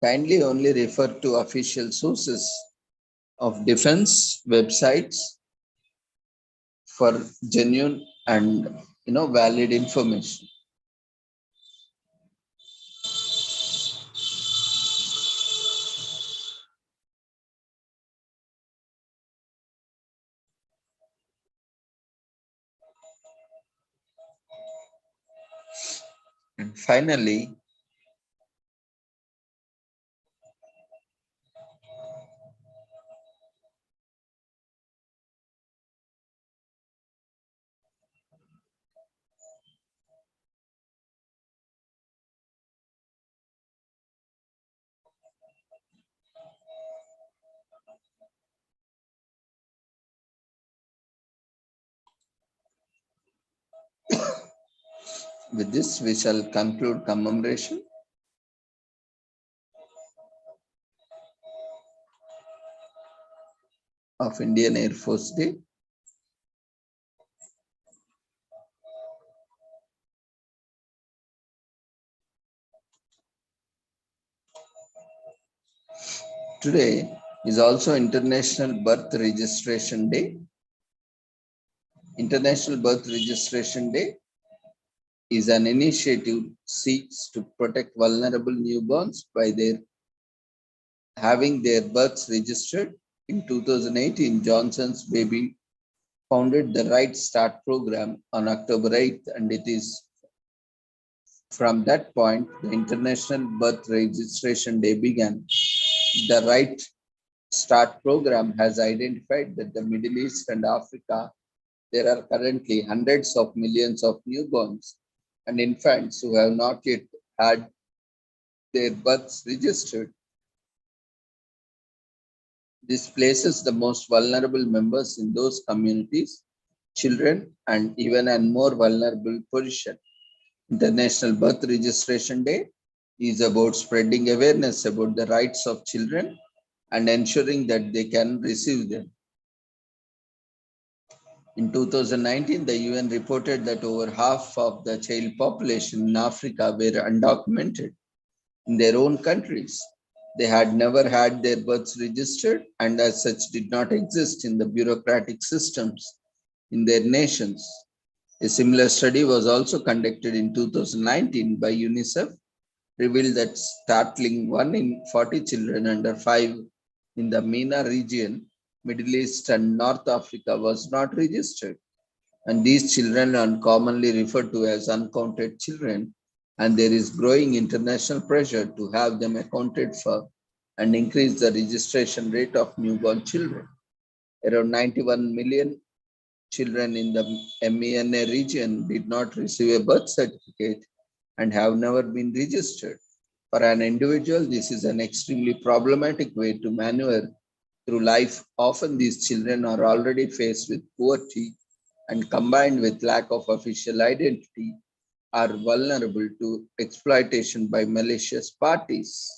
Kindly only refer to official sources of defense websites for genuine and valid information. And finally, with this, we shall conclude commemoration of Indian Air Force Day. Today is also International Birth Registration Day. International Birth Registration Day is an initiative seeks to protect vulnerable newborns by having their births registered. In 2018, Johnson's Baby founded the Right Start program on October 8th, and it is from that point the International Birth Registration Day began. The Right Start program has identified that the Middle East and Africa, there are currently hundreds of millions of newborns and infants who have not yet had their births registered. This places the most vulnerable members in those communities, children, and even a more vulnerable position. International Birth Registration Day is about spreading awareness about the rights of children and ensuring that they can receive them. In 2019, the UN reported that over half of the child population in Africa were undocumented in their own countries. They had never had their births registered and as such did not exist in the bureaucratic systems in their nations. A similar study was also conducted in 2019 by UNICEF, revealed that startling 1 in 40 children under 5 in the MENA region, Middle East and North Africa was not registered. And these children are commonly referred to as uncounted children, and there is growing international pressure to have them accounted for and increase the registration rate of newborn children. Around 91 million children in the MENA region did not receive a birth certificate and have never been registered. For an individual, this is an extremely problematic way to maneuver through life. Often these children are already faced with poverty and combined with lack of official identity are vulnerable to exploitation by malicious parties.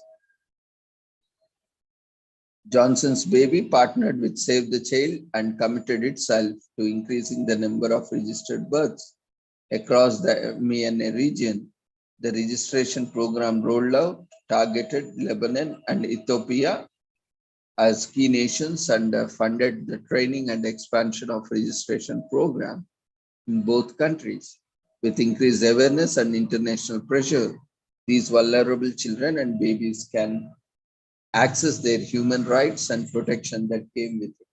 Johnson's Baby partnered with Save the Child and committed itself to increasing the number of registered births across the MENA region. The registration program rolled out, targeted Lebanon and Ethiopia as key nations and funded the training and expansion of registration program in both countries. With increased awareness and international pressure, these vulnerable children and babies can access their human rights and protection that came with it.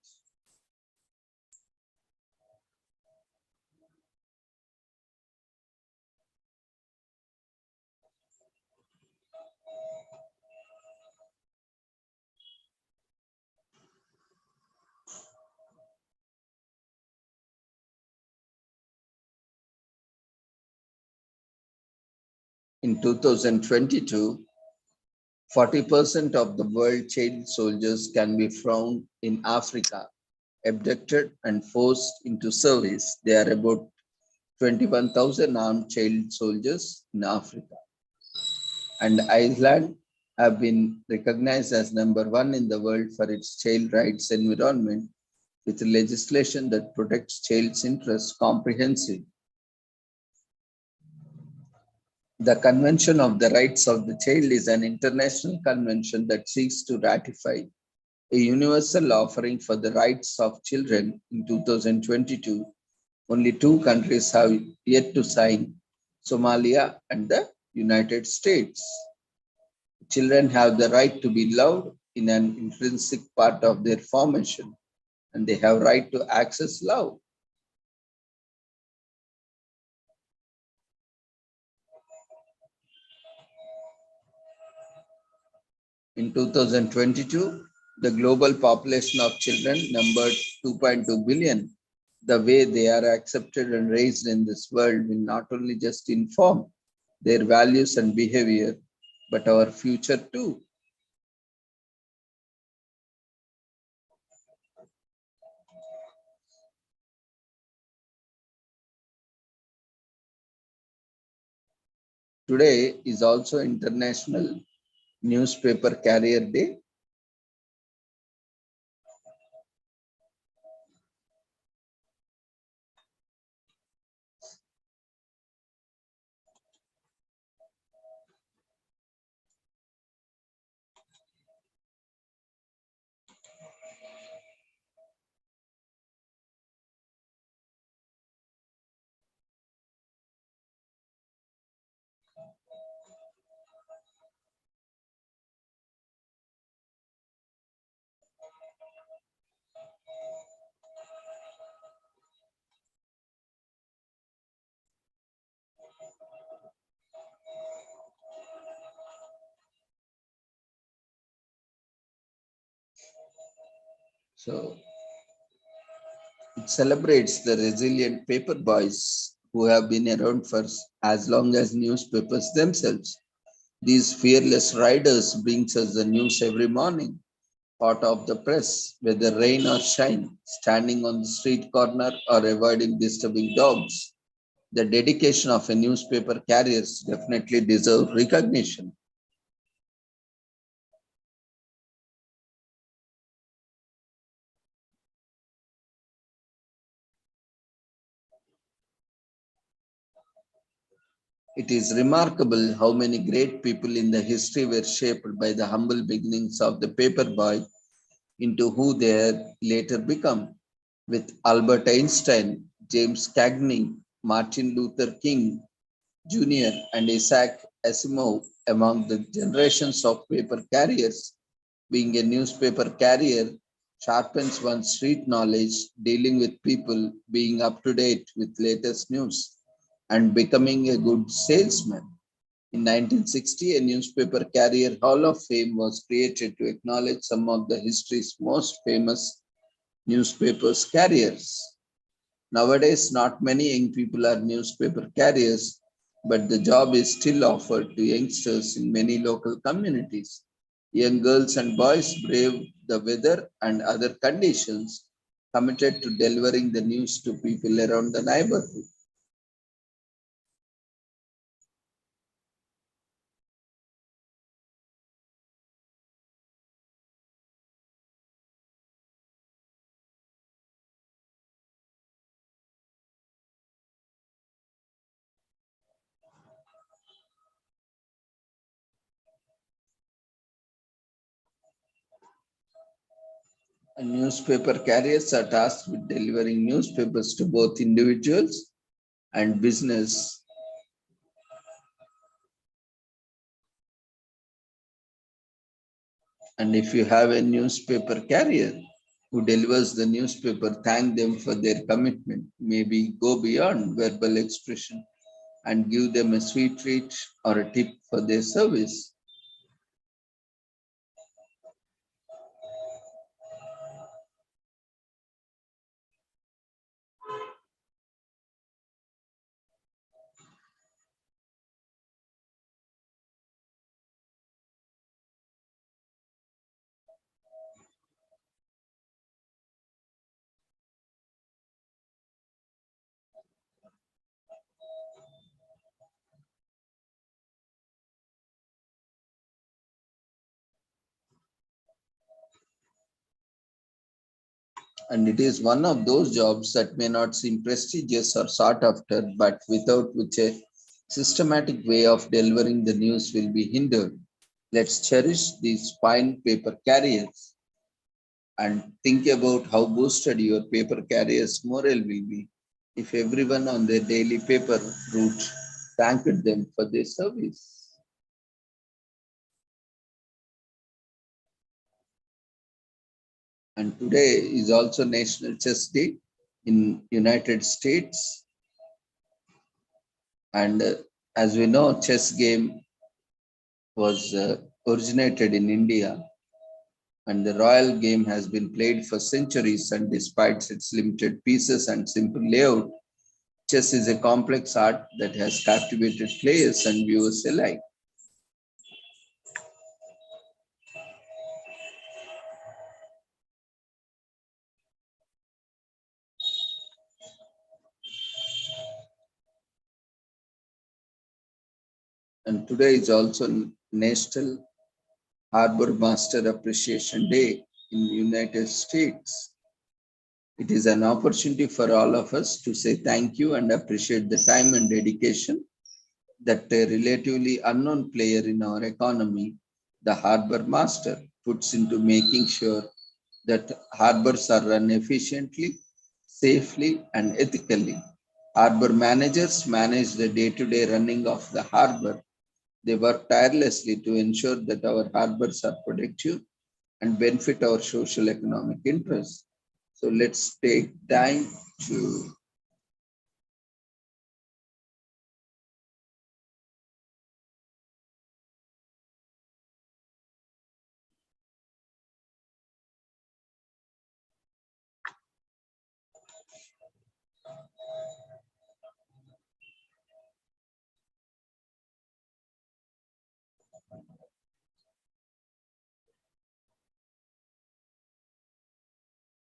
In 2022, 40% of the world child soldiers can be found in Africa, abducted and forced into service. There are about 21,000 armed child soldiers in Africa. And Iceland have been recognized as number one in the world for its child rights environment with legislation that protects child's interests comprehensively. The Convention of the Rights of the Child is an international convention that seeks to ratify a universal offering for the rights of children. In 2022, only two countries have yet to sign, Somalia and the United States. Children have the right to be loved in an intrinsic part of their formation, and they have right to access love. In 2022, the global population of children numbered 2.2 billion. The way they are accepted and raised in this world will not only just inform their values and behavior, but our future too. Today is also International Newspaper Carrier Day. So it celebrates the resilient paper boys who have been around for as long as newspapers themselves. These fearless riders brings us the news every morning, hot off the press, whether rain or shine, standing on the street corner or avoiding disturbing dogs. The dedication of a newspaper carriers definitely deserve recognition. It is remarkable how many great people in the history were shaped by the humble beginnings of the paper boy into who they have later become. With Albert Einstein, James Cagney, Martin Luther King Jr., and Isaac Asimov among the generations of paper carriers. Being a newspaper carrier sharpens one's street knowledge, dealing with people, being up to date with latest news, and becoming a good salesman. In 1960, a newspaper carrier Hall of Fame was created to acknowledge some of the history's most famous newspapers carriers. Nowadays, not many young people are newspaper carriers, but the job is still offered to youngsters in many local communities. Young girls and boys brave the weather and other conditions, committed to delivering the news to people around the neighborhood. And newspaper carriers are tasked with delivering newspapers to both individuals and business. And if you have a newspaper carrier who delivers the newspaper, thank them for their commitment. Maybe go beyond verbal expression and give them a sweet treat or a tip for their service. And it is one of those jobs that may not seem prestigious or sought after, but without which a systematic way of delivering the news will be hindered. Let's cherish these fine paper carriers and think about how boosted your paper carrier's morale will be if everyone on their daily paper route thanked them for their service. And today is also National Chess Day in United States. And as we know, chess game was originated in India, and the royal game has been played for centuries. And despite its limited pieces and simple layout, chess is a complex art that has captivated players and viewers alike. And today is also National Harbor Master Appreciation Day in the United States. It is an opportunity for all of us to say thank you and appreciate the time and dedication that a relatively unknown player in our economy, the harbor master, puts into making sure that harbors are run efficiently, safely, and ethically. Harbor managers manage the day-to-day running of the harbor. They work tirelessly to ensure that our harbors are productive and benefit our social economic interests. So let's take time to.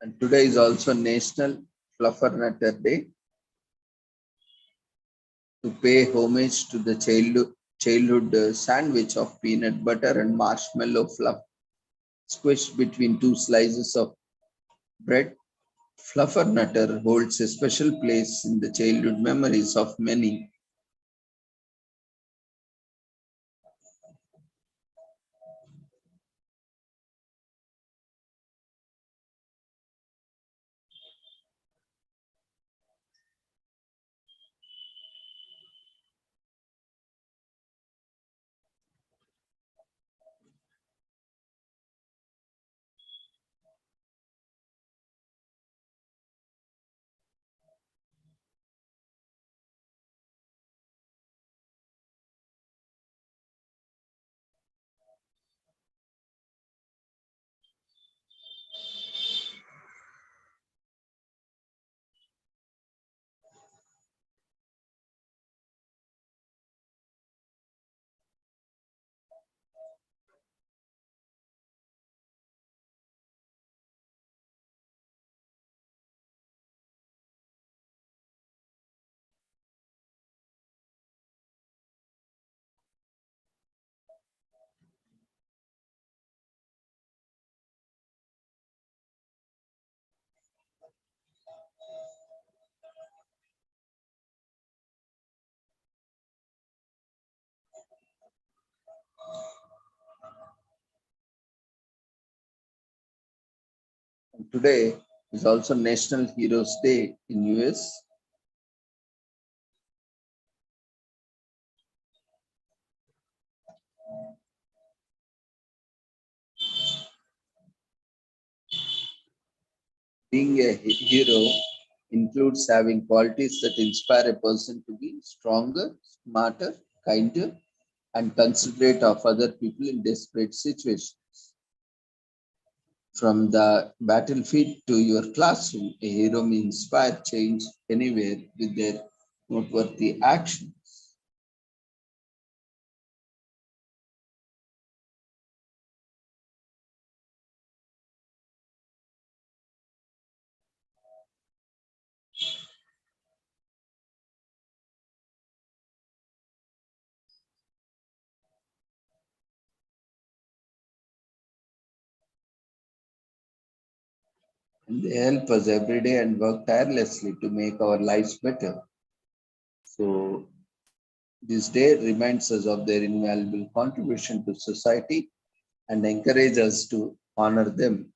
And today is also National Fluffernutter Day to pay homage to the childhood sandwich of peanut butter and marshmallow fluff squished between two slices of bread. Fluffernutter holds a special place in the childhood memories of many. today is also National Heroes Day in US. Being a hero includes having qualities that inspire a person to be stronger, smarter, kinder, and considerate of other people in desperate situations. From the battlefield to your classroom, a hero may inspire change anywhere with their noteworthy actions. And they help us every day and work tirelessly to make our lives better. So, this day reminds us of their invaluable contribution to society and encourage us to honor them.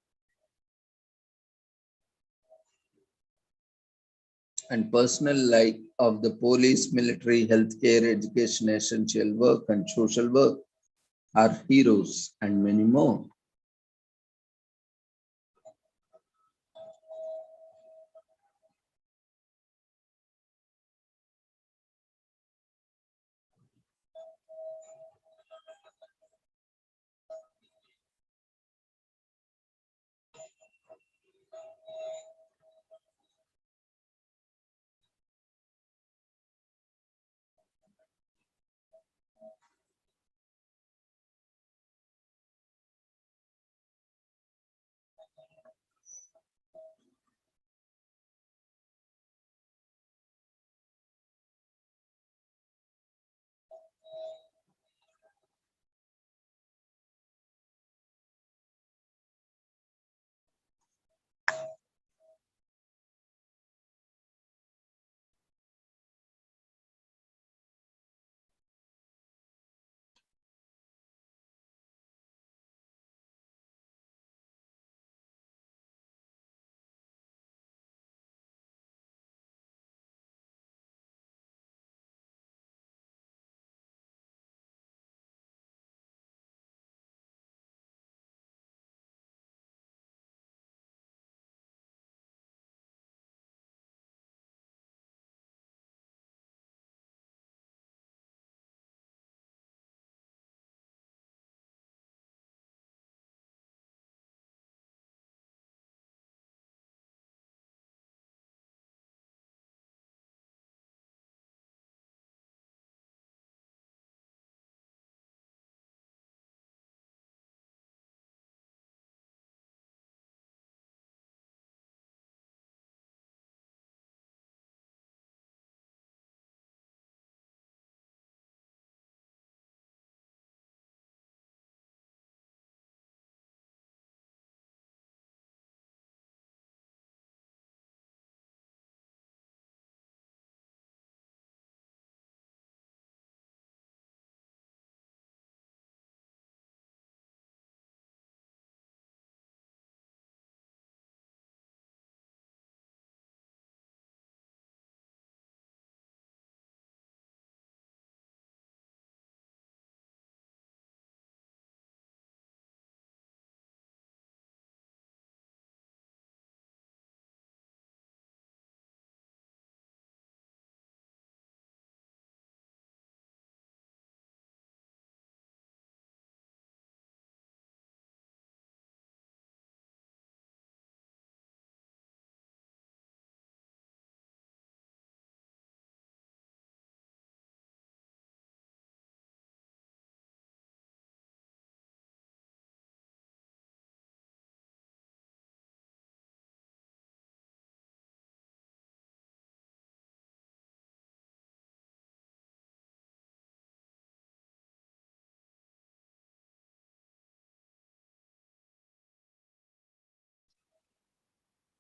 And personal life of the police, military, healthcare, education, essential work, and social work are heroes and many more.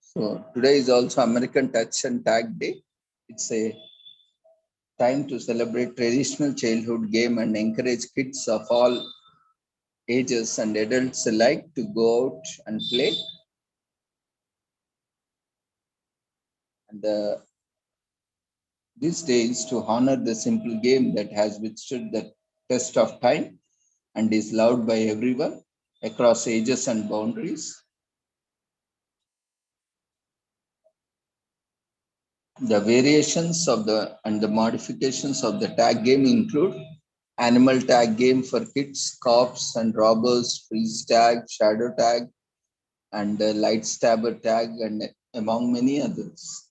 So today is also American Touch and Tag Day. It's a time to celebrate traditional childhood game and encourage kids of all ages and adults alike to go out and play. And this day is to honor the simple game that has withstood the test of time and is loved by everyone across ages and boundaries. The variations of the modifications of the tag game include animal tag game for kids, cops and robbers, freeze tag, shadow tag, and light stabber tag, and among many others.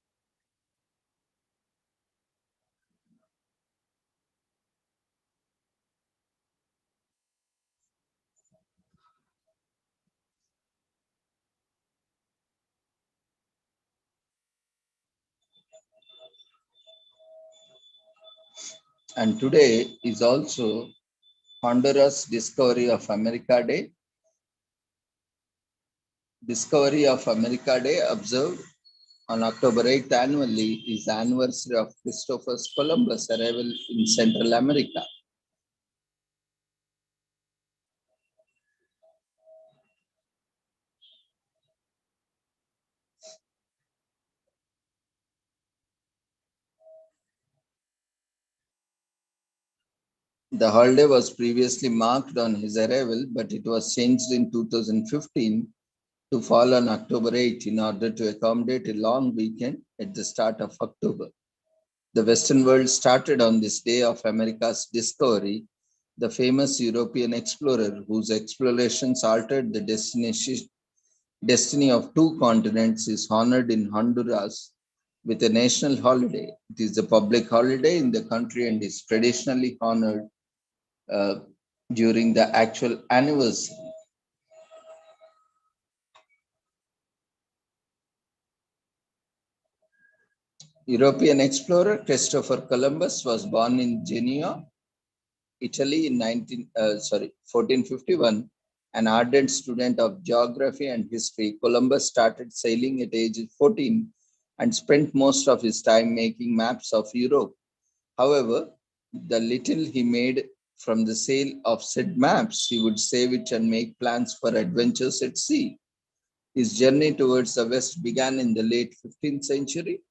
And today is also Honduras Discovery of America Day. Discovery of America Day, observed on October 8th annually, is the anniversary of Christopher Columbus' arrival in Central America. The holiday was previously marked on his arrival, but it was changed in 2015 to fall on October 8 in order to accommodate a long weekend at the start of October. The Western world started on this day of America's discovery. The famous European explorer, whose explorations altered the destiny of two continents, is honored in Honduras with a national holiday. It is a public holiday in the country and is traditionally honored uh, during the actual anniversary. European explorer Christopher Columbus was born in Genoa, Italy in 1451. An ardent student of geography and history, Columbus started sailing at age 14 and spent most of his time making maps of Europe. However, the little he made from the sale of said maps, he would save it and make plans for adventures at sea. His journey towards the West began in the late 15th century.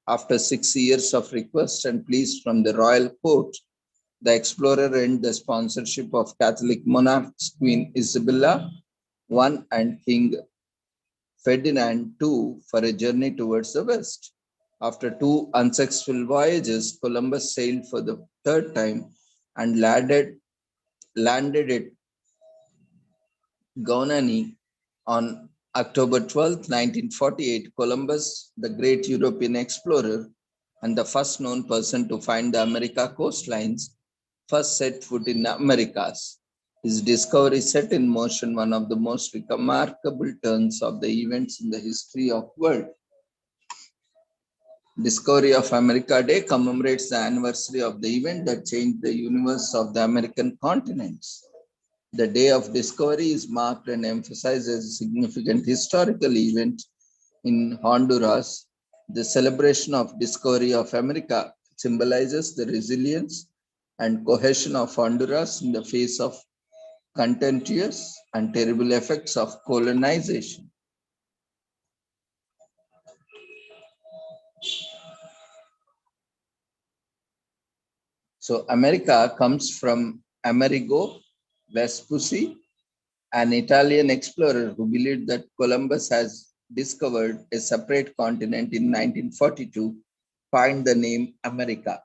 After 6 years of request and pleas from the royal court, the explorer earned the sponsorship of Catholic monarchs Queen Isabella I and King Ferdinand II for a journey towards the West. After two unsuccessful voyages, Columbus sailed for the third time and landed at Guanani on October 12, 1948. Columbus, the great European explorer and the first known person to find the America coastlines, first set foot in the Americas. His discovery set in motion one of the most remarkable turns of the events in the history of the world. Discovery of America Day commemorates the anniversary of the event that changed the universe of the American continents. The day of discovery is marked and emphasized as a significant historical event in Honduras. The celebration of discovery of America symbolizes the resilience and cohesion of Honduras in the face of contentious and terrible effects of colonization. So America comes from Amerigo Vespucci, an Italian explorer who believed that Columbus has discovered a separate continent in 1942, coined the name America.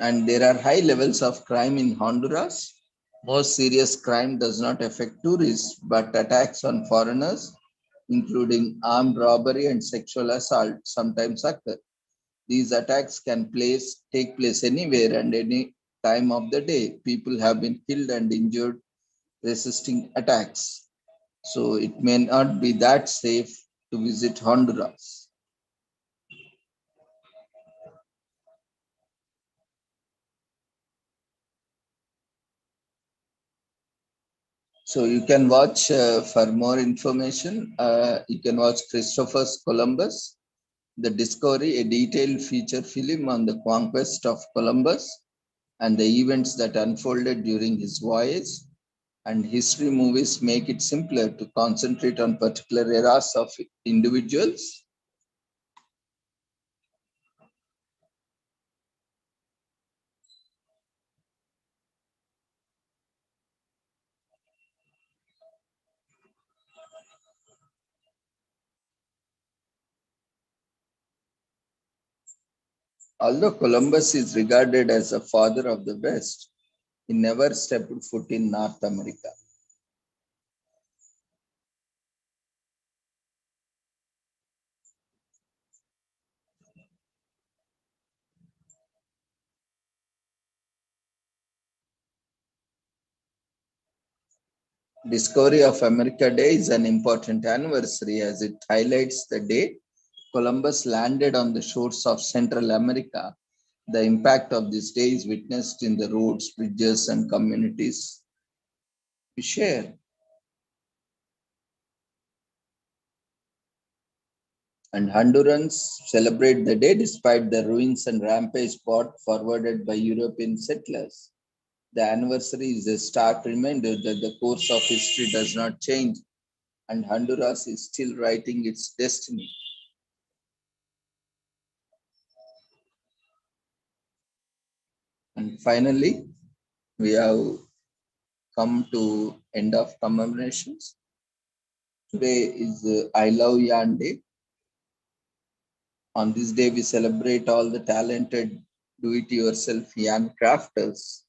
And there are high levels of crime in Honduras. Most serious crime does not affect tourists, but attacks on foreigners, including armed robbery and sexual assault, sometimes occur. These attacks can take place anywhere and any time of the day. People have been killed and injured resisting attacks. So it may not be that safe to visit Honduras. So you can watch for more information. You can watch Christopher Columbus, The Discovery, a detailed feature film on the conquest of Columbus and the events that unfolded during his voyage. And history movies make it simpler to concentrate on particular eras of individuals. Although Columbus is regarded as the father of the West, he never stepped foot in North America. Discovery of America Day is an important anniversary as it highlights the day Columbus landed on the shores of Central America. The impact of this day is witnessed in the roads, bridges, and communities we share. And Hondurans celebrate the day despite the ruins and rampage brought forwarded by European settlers. The anniversary is a stark reminder that the course of history does not change and Honduras is still writing its destiny. And finally, we have come to end of commemorations. Today is I Love Yarn Day. On this day, we celebrate all the talented do-it-yourself yarn crafters,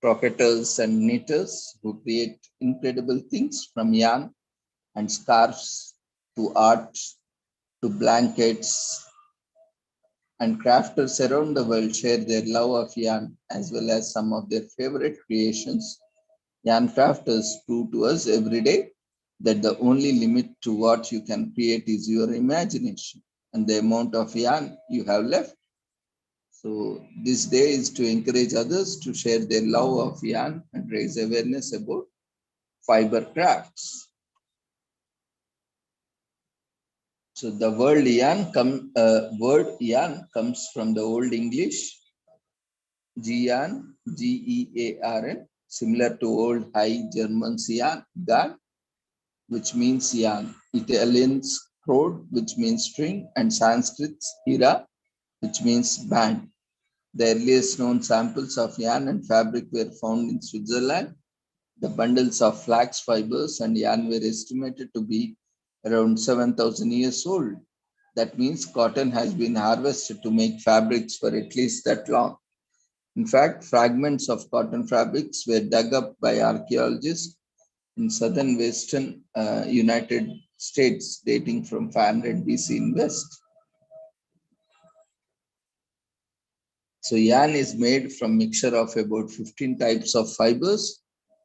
croqueters, and knitters who create incredible things from yarn and scarves to art to blankets. And crafters around the world share their love of yarn as well as some of their favorite creations. Yarn crafters prove to us every day that the only limit to what you can create is your imagination and the amount of yarn you have left. So, this day is to encourage others to share their love of yarn and raise awareness about fiber crafts. So, the word yarn comes from the Old English Gian, Gearn, similar to Old High German Garn, which means yarn, Italian's crowd, which means string, and Sanskrit's hira, which means band. The earliest known samples of yarn and fabric were found in Switzerland. The bundles of flax fibers and yarn were estimated to be around 7,000 years old. That means cotton has been harvested to make fabrics for at least that long. In fact, fragments of cotton fabrics were dug up by archaeologists in southern western United States dating from 500 BC in West. So yarn is made from mixture of about 15 types of fibers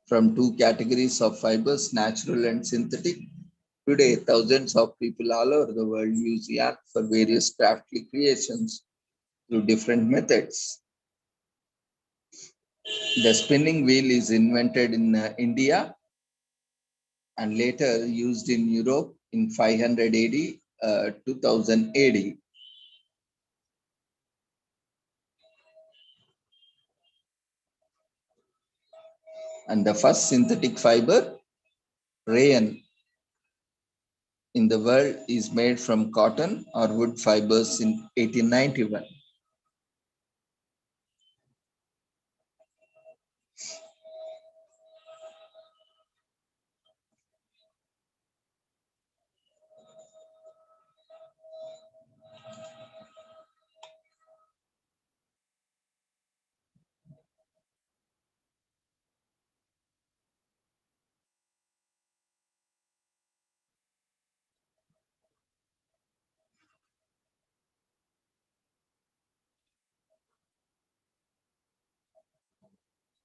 from two categories of fibers, natural and synthetic. Today, thousands of people all over the world use yarn for various crafty creations through different methods. The spinning wheel is invented in India and later used in Europe in 500 AD, 2000 AD. And the first synthetic fiber, rayon, in the world is made from cotton or wood fibers in 1891.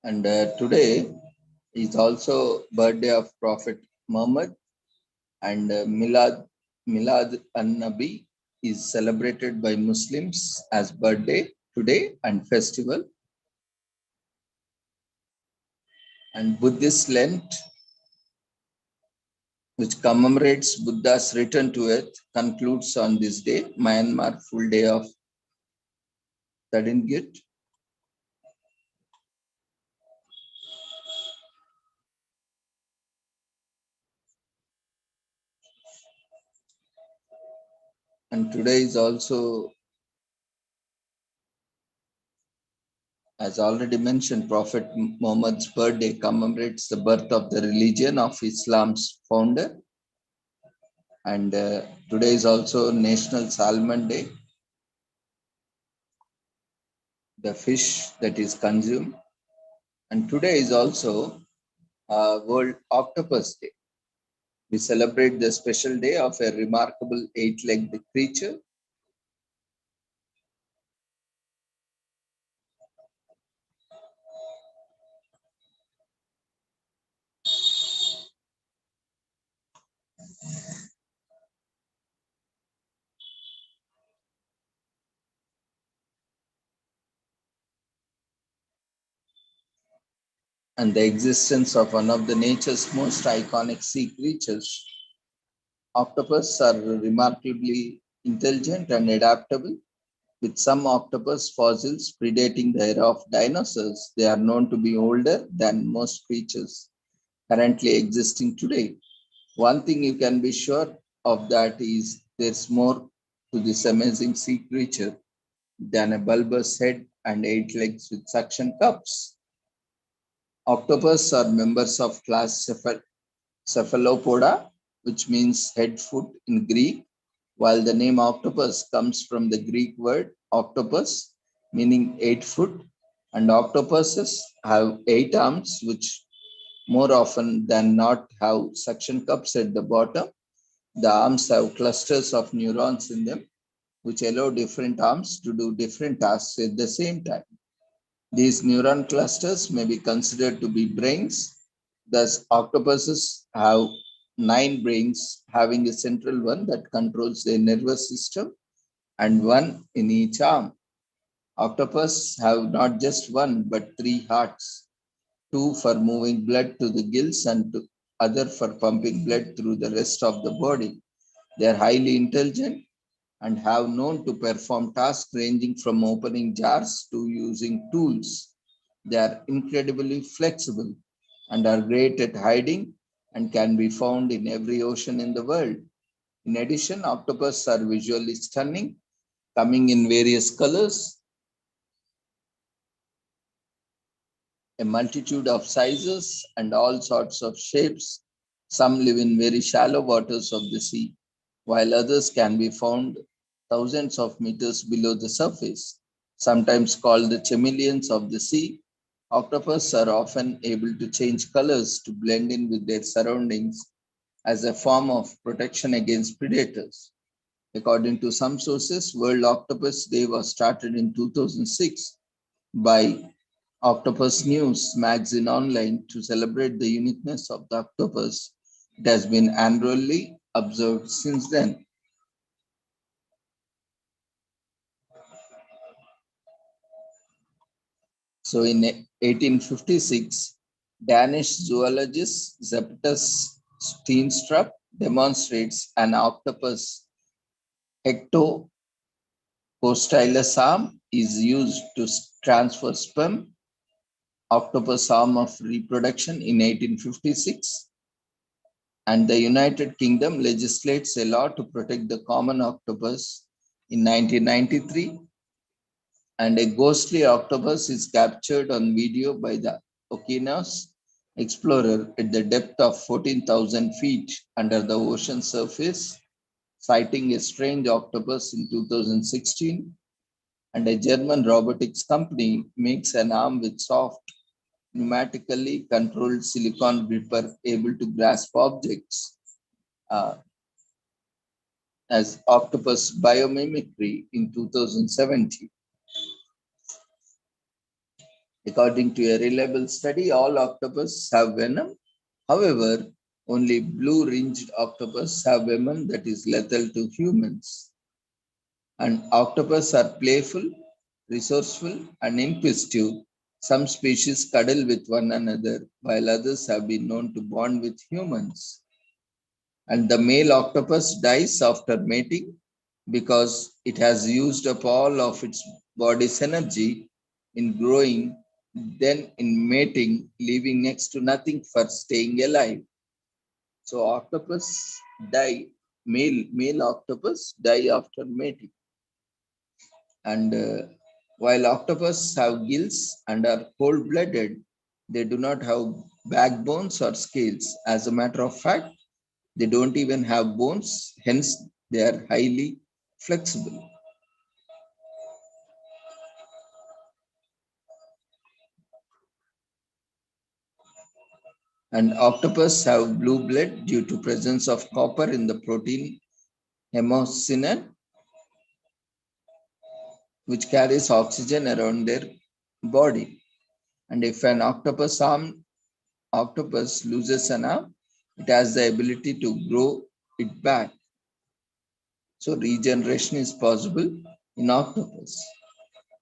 And today is also birthday of Prophet Muhammad and Milad an-Nabi is celebrated by Muslims as birthday today and festival. And Buddhist Lent, which commemorates Buddha's return to earth, concludes on this day, Myanmar full day of Tadingit. And today is also, as already mentioned, Prophet Muhammad's birthday commemorates the birth of the religion of Islam's founder. And today is also National Salmon Day, the fish that is consumed. And today is also World Octopus Day. We celebrate the special day of a remarkable eight-legged creature. And the existence of one of the nature's most iconic sea creatures. Octopus are remarkably intelligent and adaptable. With some octopus fossils predating the era of dinosaurs, they are known to be older than most creatures currently existing today. One thing you can be sure of that is there's more to this amazing sea creature than a bulbous head and eight legs with suction cups. Octopus are members of class Cephalopoda, which means head foot in Greek, while the name octopus comes from the Greek word octopus, meaning 8 foot, and octopuses have 8 arms, which more often than not have suction cups at the bottom. The arms have clusters of neurons in them, which allow different arms to do different tasks at the same time. These neuron clusters may be considered to be brains. Thus, octopuses have 9 brains, having a central one that controls their nervous system and one in each arm. Octopus have not just one but 3 hearts, two for moving blood to the gills and other for pumping blood through the rest of the body. They are highly intelligent and have known to perform tasks ranging from opening jars to using tools. They are incredibly flexible and are great at hiding and can be found in every ocean in the world. In addition, octopus are visually stunning, coming in various colors, a multitude of sizes, and all sorts of shapes. Some live in very shallow waters of the sea, while others can be found thousands of meters below the surface. Sometimes called the chameleons of the sea, octopus are often able to change colors to blend in with their surroundings as a form of protection against predators. According to some sources, World Octopus Day was started in 2006 by Octopus News magazine online to celebrate the uniqueness of the octopus. It has been annually observed since then. So in 1856, Danish zoologist Zeptus Steenstrup demonstrates an octopus Hectocostylus arm is used to transfer sperm, octopus arm of reproduction in 1856, and the United Kingdom legislates a law to protect the common octopus in 1993, and a ghostly octopus is captured on video by the Okeanos explorer at the depth of 14,000 feet under the ocean surface, citing a strange octopus in 2016. And a German robotics company makes an arm with soft, pneumatically controlled silicon gripper able to grasp objects uh, as octopus biomimicry in 2017. According to a reliable study, all octopus have venom. However, only blue-ringed octopus have venom that is lethal to humans. And octopus are playful, resourceful, and inquisitive. Some species cuddle with one another, while others have been known to bond with humans. And the male octopus dies after mating because it has used up all of its body's energy in growing, then in mating, leaving next to nothing for staying alive. So octopus die male octopus die after mating. And while octopus have gills and are cold-blooded, they do not have backbones or scales. As a matter of fact, they don't even have bones, hence they are highly flexible. And octopus have blue blood due to presence of copper in the protein hemocyanin, which carries oxygen around their body. And if an octopus loses an arm, it has the ability to grow it back. So regeneration is possible in octopus.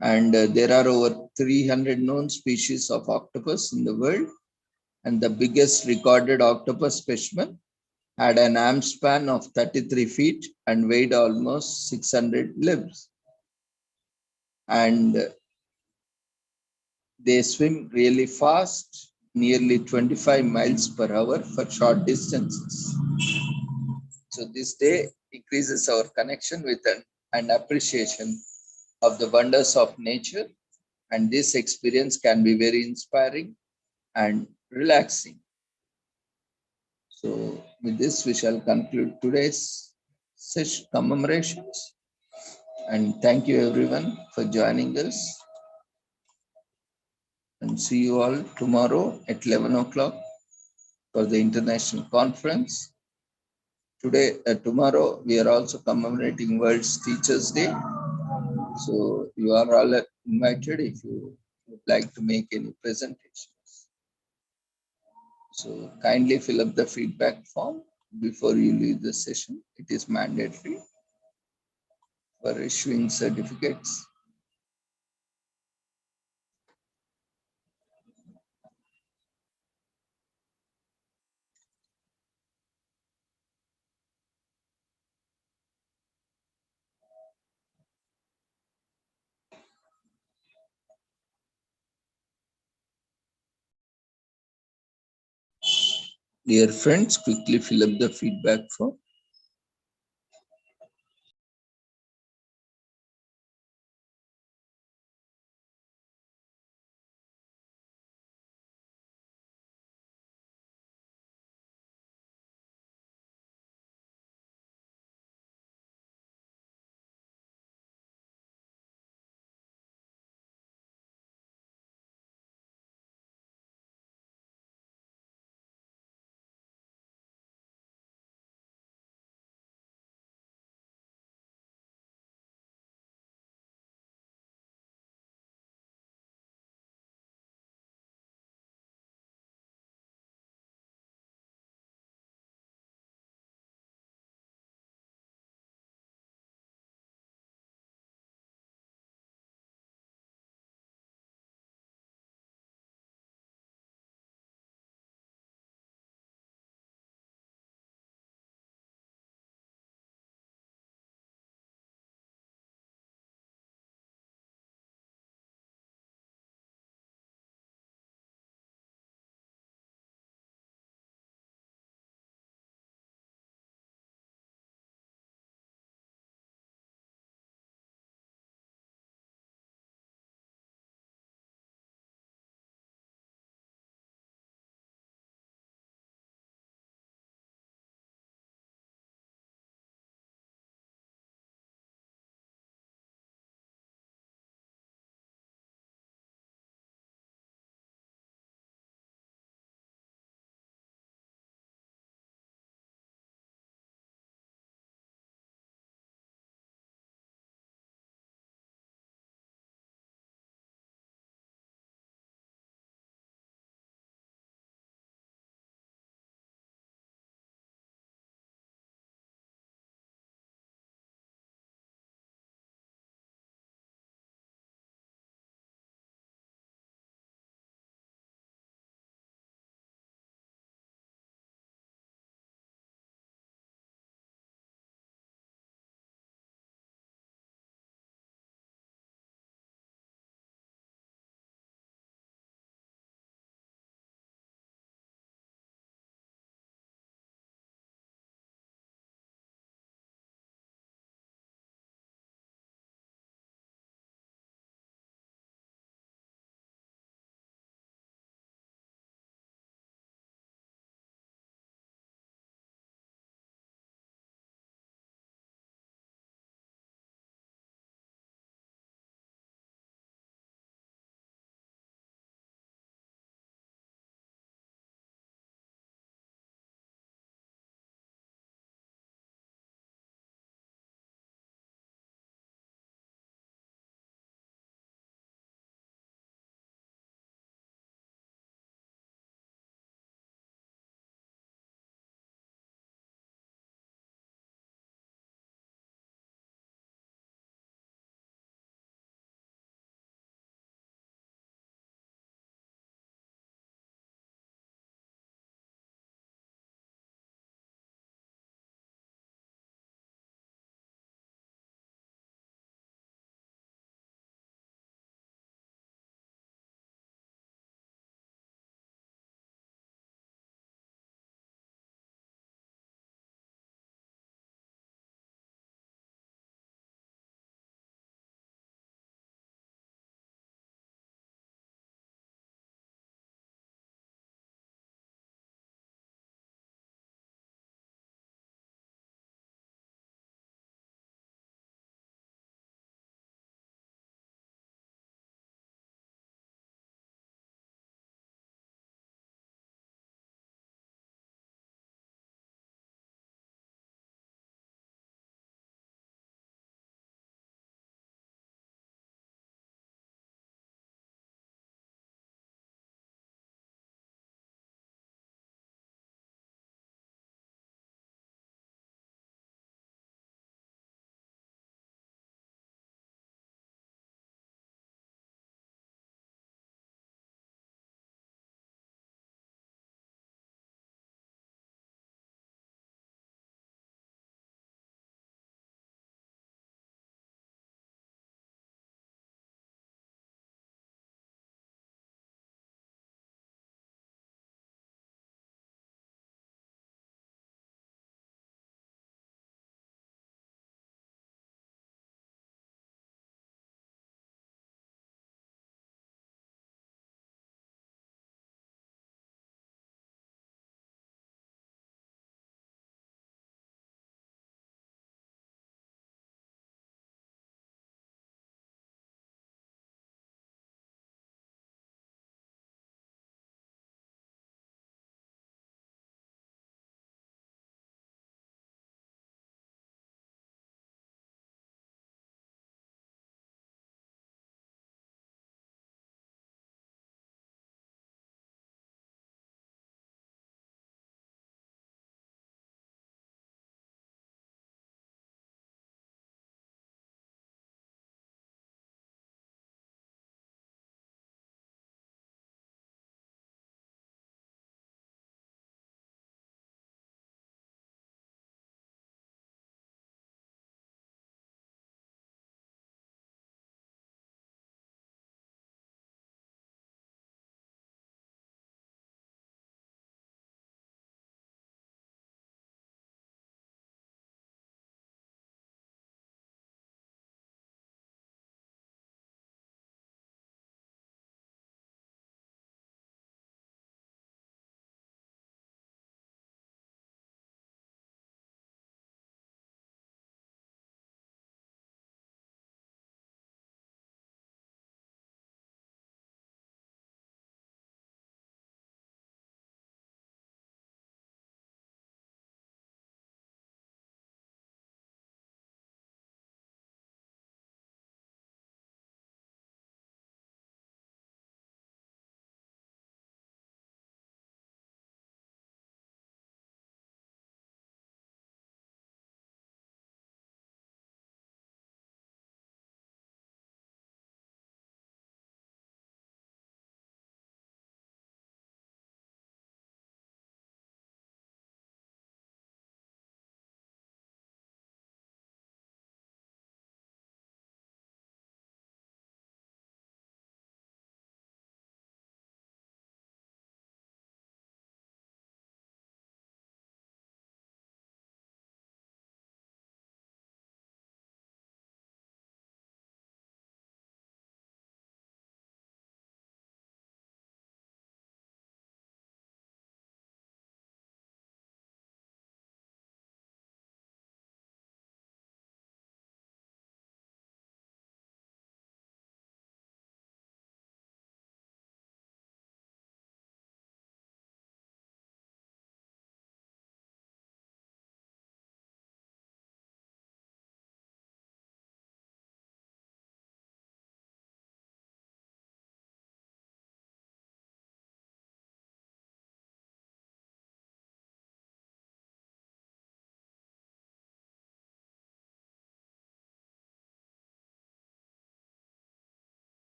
And there are over 300 known species of octopus in the world. And the biggest recorded octopus specimen had an arm span of 33 feet and weighed almost 600 libs. And they swim really fast, nearly 25 miles per hour for short distances. So this day increases our connection with an appreciation of the wonders of nature. And this experience can be very inspiring and relaxing. So with this, we shall conclude today's session commemorations. And thank you everyone for joining us. And see you all tomorrow at 11 o'clock for the international conference. Tomorrow, we are also commemorating World Teachers Day. So you are all invited if you would like to make any presentations. So kindly fill up the feedback form before you leave the session. It is mandatory for issuing certificates. Dear friends, quickly fill up the feedback form.